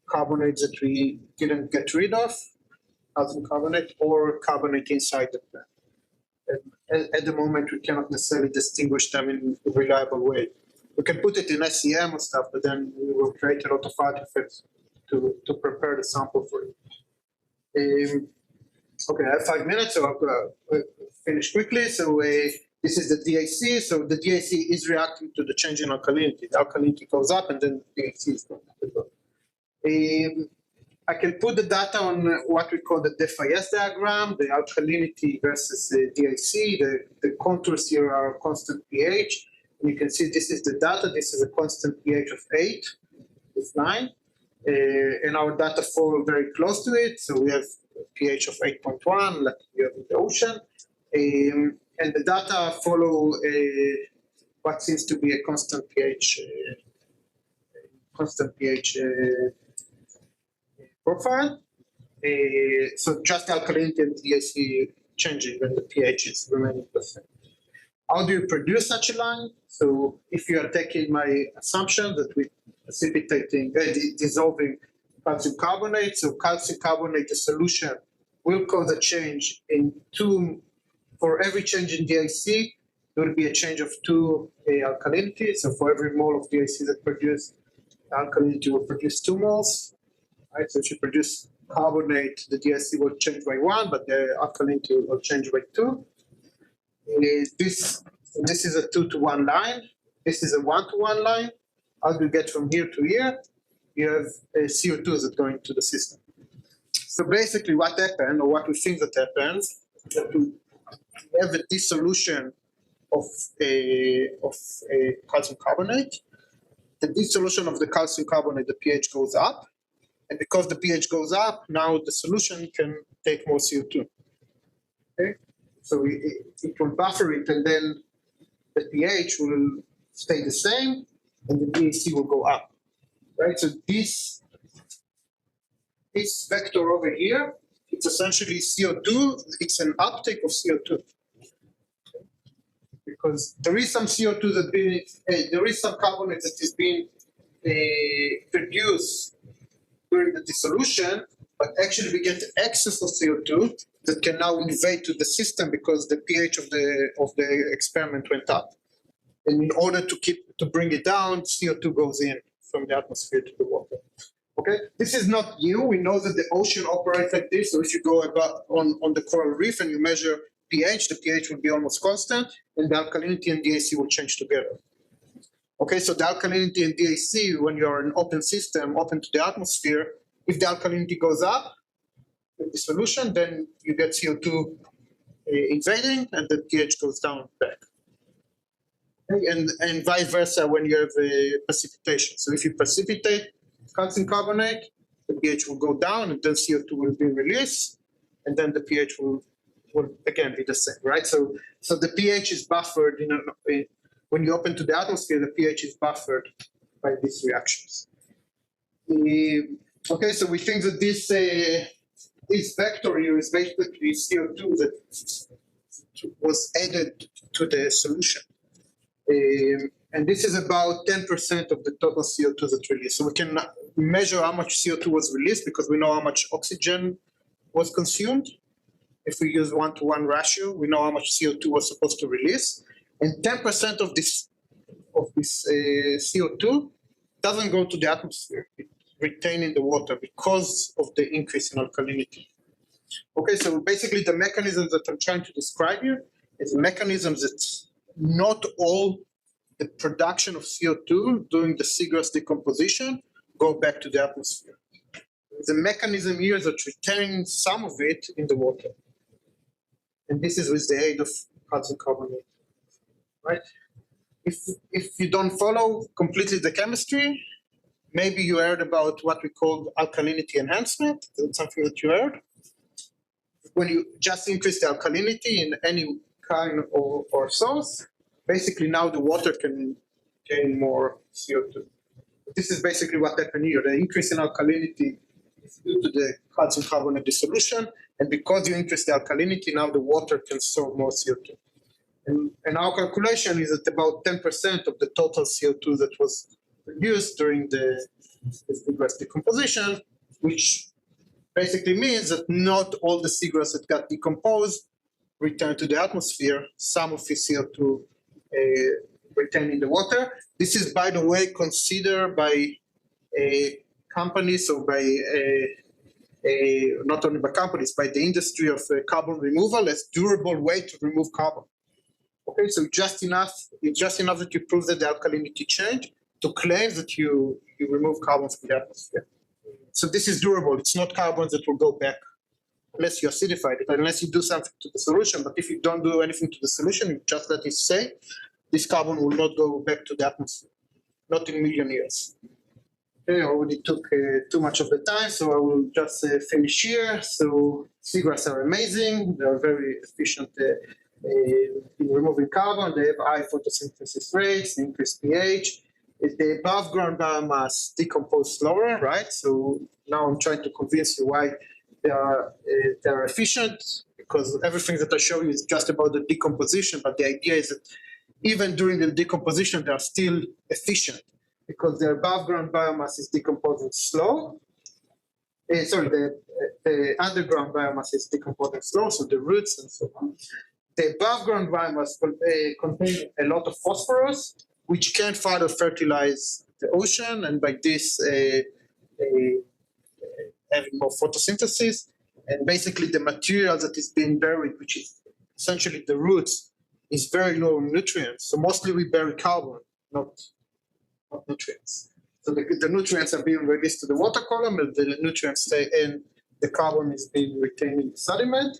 carbonate that we didn't get rid of, calcium carbonate, or carbonate inside the plant. At the moment, we cannot necessarily distinguish them in a reliable way. We can put it in SEM or stuff, but then we will create a lot of artifacts to prepare the sample for it. Okay, I have 5 minutes, so I'll finish quickly. So this is the DAC. So the DAC is reacting to the change in alkalinity. The alkalinity goes up, and then the DAC is going up as well. I can put the data on what we call the DFIS diagram, the alkalinity versus the DAC. The contours here are constant pH. And you can see this is the data. This is a constant pH of 8, it's 9. And our data fall very close to it. So we have a pH of 8.1, like you have in the ocean. And the data follow what seems to be a constant pH profile. So just alkalinity and DAC changing when the pH is remaining the same. How do you produce such a line? So if you are taking my assumption that we're precipitating, dissolving calcium carbonate, so calcium carbonate, the solution will cause a change in for every change in DAC, there will be a change of 2 alkalinity. So for every mole of DAC that produce, alkalinity will produce 2 moles. Right? So if you produce carbonate, the DAC will change by 1, but the alkalinity will change by 2. This is a 2-to-1 line. This is a 1-to-1 line. How do you get from here to here? You have CO2 that go into the system. So basically what happened, or what we think that happens, is that we have a dissolution of a calcium carbonate. The dissolution of the calcium carbonate, the pH goes up. And because the pH goes up, now the solution can take more CO2. Okay? So it will buffer it, and then the pH will stay the same, and the DAC will go up. Right? So this vector over here it's essentially CO2. It's an uptake of CO2. Because there is some CO2 that there is some carbonate that is being produced during the dissolution, but actually we get excess of CO2 that can now invade to the system because the pH of the experiment went up. And in order to bring it down, CO2 goes in from the atmosphere to the water. Okay, this is not new. We know that the ocean operates like this. So if you go on the coral reef and you measure pH, the pH will be almost constant, and the alkalinity and DAC will change together. Okay, so the alkalinity and DAC, when you're an open system, open to the atmosphere, if the alkalinity goes up in the solution, then you get CO2 invading, and the pH goes down back. Okay, and vice versa when you have precipitation. So if you precipitate calcium carbonate, the pH will go down, and then CO2 will be released, and then the pH will again be the same, right? So the pH is buffered when you open to the atmosphere, the pH is buffered by these reactions. Okay, so we think that this vector here is basically CO2 that was added to the solution. And this is about 10% of the total CO2 that's released. So we can measure how much CO2 was released because we know how much oxygen was consumed. If we use 1-to-1 ratio, we know how much CO2 was supposed to release. And 10% of this CO2 doesn't go to the atmosphere. It retains in the water because of the increase in alkalinity. Okay, so basically the mechanisms that I'm trying to describe here is mechanisms that not all the production of CO2 during the seagrass decomposition go back to the atmosphere. The mechanism here is that retaining some of it in the water. And this is with the aid of calcium carbonate, right? If you don't follow completely the chemistry, maybe you heard about what we call alkalinity enhancement. That's something that you heard. When you just increase the alkalinity in any kind or source, basically now the water can gain more CO2. This is basically what happened here. The increase in alkalinity is due to the calcium carbonate dissolution, and because you increase the alkalinity, now the water can store more CO2. And our calculation is that about 10% of the total CO2 that was produced during the seagrass decomposition, which basically means that not all the seagrass that got decomposed returned to the atmosphere. Some of the CO2 retained in the water. This is, by the way, considered by companies or by not only by companies, by the industry of carbon removal as durable way to remove carbon. Okay, so just enough that you prove that the alkalinity changed to claim that you remove carbon from the atmosphere. So this is durable. It's not carbon that will go back unless you acidify it, unless you do something to the solution. But if you don't do anything to the solution, you just let it stay, this carbon will not go back to the atmosphere, not in a million years. Okay, I already took too much of the time, so I will just finish here. So seagrass are amazing. They are very efficient in removing carbon. They have high photosynthesis rates, increased pH. The above ground biomass decompose slower, right? So now I'm trying to convince you why they are efficient, because everything that I show you is just about the decomposition, but the idea is that even during the decomposition, they are still efficient because the above ground biomass is decomposing slow. The underground biomass is decomposing slow, so the roots and so on. The above ground biomass contains a lot of phosphorus, which can further fertilize the ocean, and by this having more photosynthesis. And basically the material that is being buried, which is essentially the roots, is very low in nutrients. So mostly we bury carbon, not nutrients. So the nutrients are being released to the water column, and the nutrients stay in, the carbon is being retained in the sediment.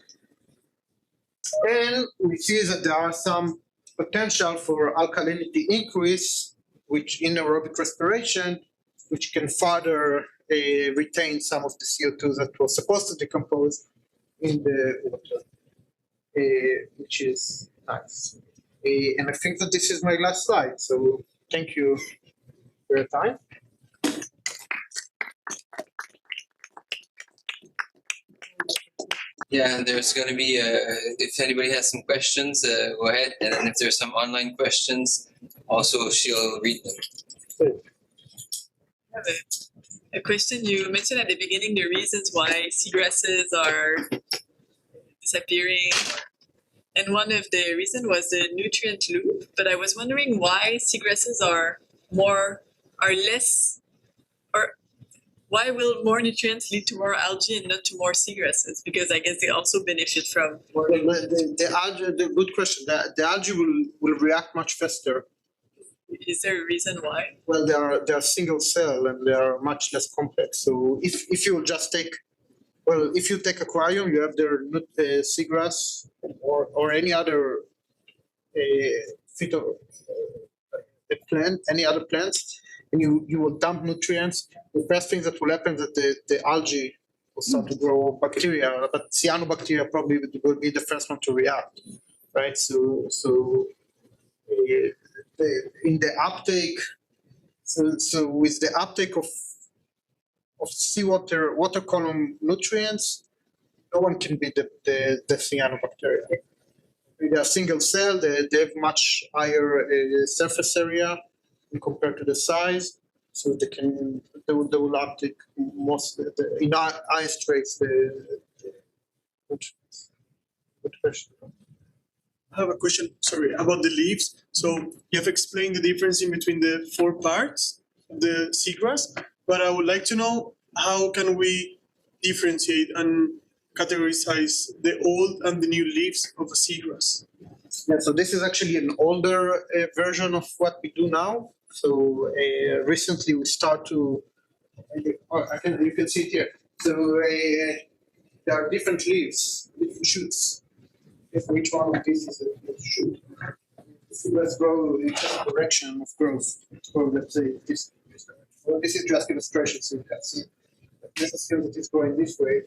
And we see that there are some potential for alkalinity increase, which in aerobic respiration, which can further retain some of the CO2 that was supposed to decompose in the water, which is nice. And I think that this is my last slide. So thank you for your time. Yeah, there's going to be, if anybody has some questions, go ahead. And then if there's some online questions, also she'll read them. I have a question. You mentioned at the beginning the reasons why seagrasses are disappearing. And one of the reasons was the nutrient loop. But I was wondering why seagrasses are less, or why will more nutrients lead to more algae and not to more seagrasses? Because I guess they also benefit from more. The algae, the good question. The algae will react much faster. Is there a reason why? Well, they are single cell and they are much less complex. So if you just take, well, if you take aquarium, you have their seagrass or any other plant, any other plants, and you will dump nutrients. The first thing that will happen is that the algae will start to grow bacteria, but cyanobacteria probably will be the first one to react, right? So in the uptake, so with the uptake of seawater, water column nutrients, no one can beat the cyanobacteria. They are single cell, they have much higher surface area compared to the size, so they will uptake most in highest rates the nutrients. Good question. I have a question, sorry, about the leaves. So you have explained the difference in between the 4 parts of the seagrass, but I would like to know how can we differentiate and categorize the old and the new leaves of a seagrass? Yeah, so this is actually an older version of what we do now. So recently we start to, you can see it here. So there are different leaves, different shoots. If each one of these is a shoot. Let's grow in the direction of growth. So let's say this. Well, this is just illustration, so you can see. Let's assume that it's going this way.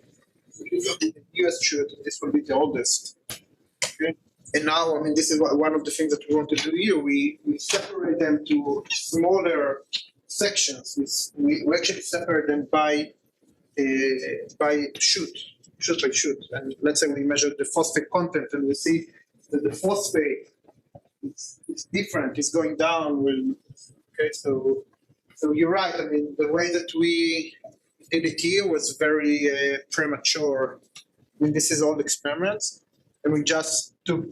So this will be the newest shoot, and this will be the oldest. Okay? And now, I mean, this is one of the things that we want to do here. We separate them to smaller sections. We actually separate them by shoot by shoot. And let's say we measure the phosphate content, and we see that the phosphate it's different. It's going down. Okay, so you're right. I mean, the way that we did it here was very premature. I mean, this is all experiments, and we just took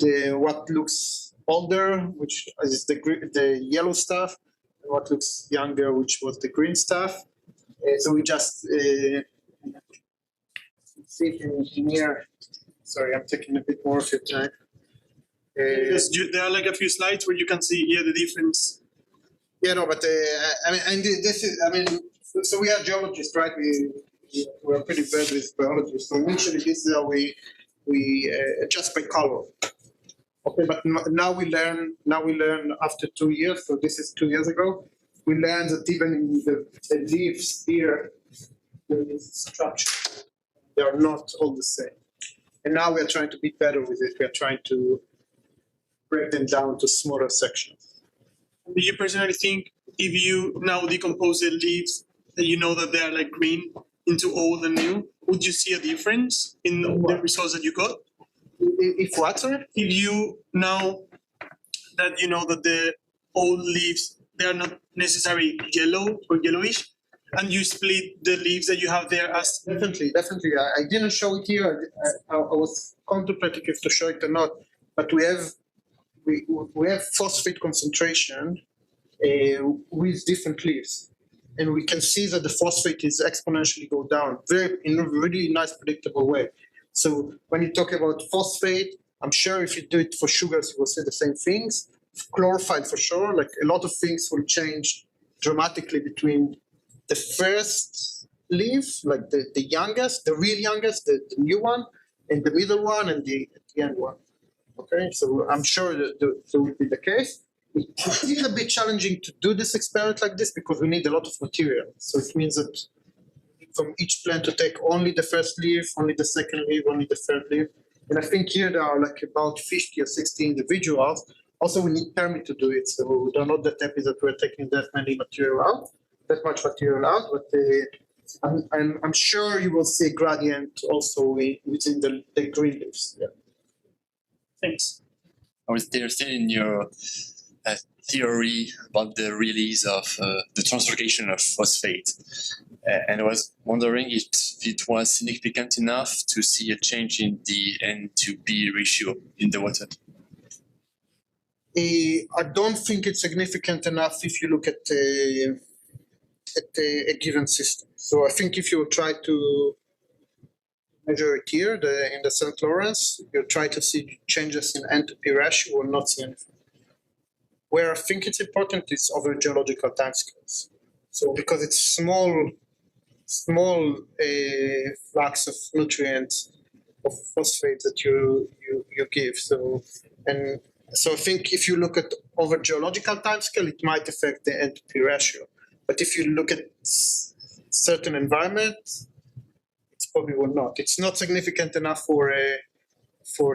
what looks older, which is the yellow stuff, and what looks younger, which was the green stuff. So we just see it in here. Sorry, I'm taking a bit more of your time. Yes, there are like a few slides where you can see here the difference. Yeah, no, but I mean, and this is, I mean, so we are geologists, right? We're pretty bad with biology. So initially, this is how we adjust by color. Okay, but now we learn after 2 years. So this is 2 years ago. We learned that even in the leaves here, there is structure. They are not all the same. And now we are trying to be better with it. We are trying to break them down to smaller sections. Do you personally think if you now decompose the leaves, that you know that they are like green into old and new, would you see a difference in the results that you got? If what, sorry? If you now that you know that the old leaves, they are not necessarily yellow or yellowish, and you split the leaves that you have there as... Definitely. I didn't show it here. I was contemplating if to show it or not, but we have phosphate concentration with different leaves, and we can see that the phosphate is exponentially go down in a really nice predictable way. So when you talk about phosphate, I'm sure if you do it for sugars, you will see the same things. Chlorophyll for sure, like a lot of things will change dramatically between the first leaf, like the youngest, the real youngest, the new one, and the middle one, and the end one. Okay, so I'm sure that will be the case. It is a bit challenging to do this experiment like this because we need a lot of material. So it means that from each plant to take only the first leaf, only the second leaf, only the third leaf. And I think here there are like about 50 or 60 individuals. Also, we need permit to do it. So we are not that happy that we're taking that much material out. But I'm sure you will see a gradient also within the green leaves. Yeah. Thanks. I was interested in your theory about the release of the translocation of phosphate. And I was wondering if it was significant enough to see a change in the N to B ratio in the water. I don't think it's significant enough if you look at a given system. So I think if you try to measure it here in the St. Lawrence, you try to see changes in N to P ratio, you will not see anything. Where I think it's important is over geological timescales. So because it's small flux of nutrients of phosphate that you give. So I think if you look at over geological timescale, it might affect the N to P ratio. But if you look at certain environments, it probably will not. It's not significant enough for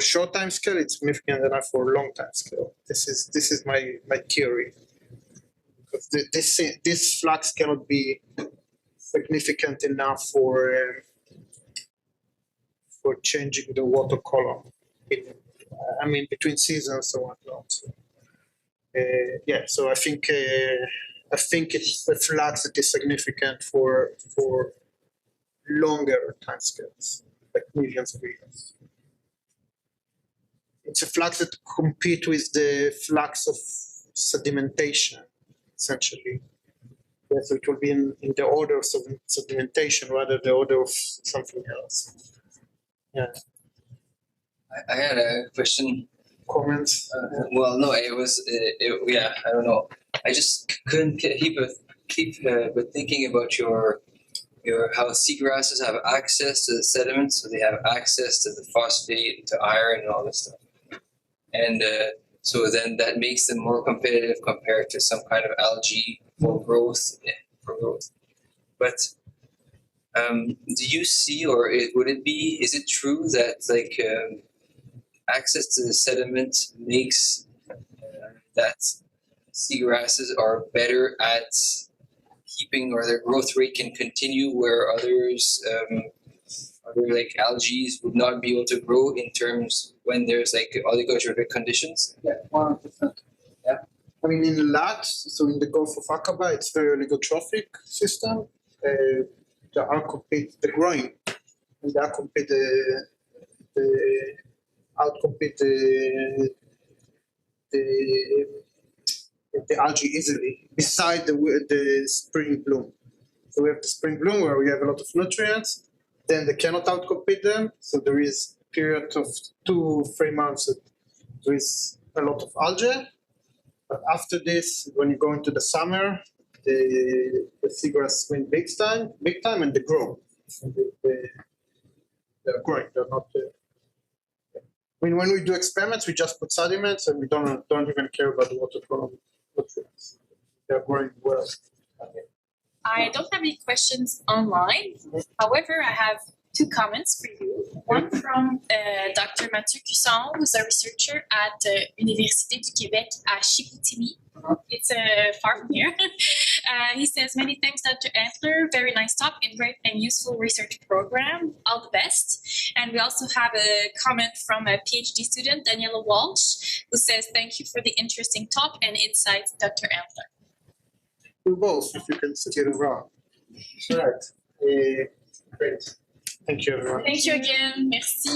short time scale. It's significant enough for long time scale. This is my theory. Because this flux cannot be significant enough for changing the water column. Between seasons and whatnot. So, so I think it's a flux that is significant for longer timescales, like millions of years. It's a flux that competes with the flux of sedimentation, essentially. Yeah, so it will be in the order of sedimentation rather than the order of something else. Yeah. I had a question. Comments? Well, no, it was, I don't know. I just couldn't keep thinking about your how seagrasses have access to the sediments, so they have access to the phosphate, to iron, and all this stuff. And so then that makes them more competitive compared to some kind of algae for growth. But do you see, or is it true that access to the sediment makes that seagrasses are better at keeping, or their growth rate can continue where others, other like algae would not be able to grow in terms when there's oligotrophic conditions? Yeah, 100%. Yeah. In Eilat, so in the Gulf of Aqaba, it's very oligotrophic system. They outcompete the growing, and they outcompete the algae easily, beside the spring bloom. So we have the spring bloom where we have a lot of nutrients, then they cannot outcompete them. So there is a period of 2-3 months that there is a lot of algae. But after this, when you go into the summer, the seagrass swim big time, and they grow. And they're growing. They're not. When we do experiments, we just put sediments, and we don't even care about the water column nutrients. They're growing well. Okay. I don't have any questions online. However, I have 2 comments for you. One from Dr. Mathieu Cusson, who's a researcher at the Université du Québec à Chicoutimi. It's far from here. He says, many thanks, Dr. Antler. Very nice talk and great and useful research program. All the best. And we also have a comment from a PhD student, Daniela Walsh, who says, thank you for the interesting talk and insights, Dr. Antler. We both, if you can steer around. Right. Great. Thank you, everyone. Thank you again. Merci.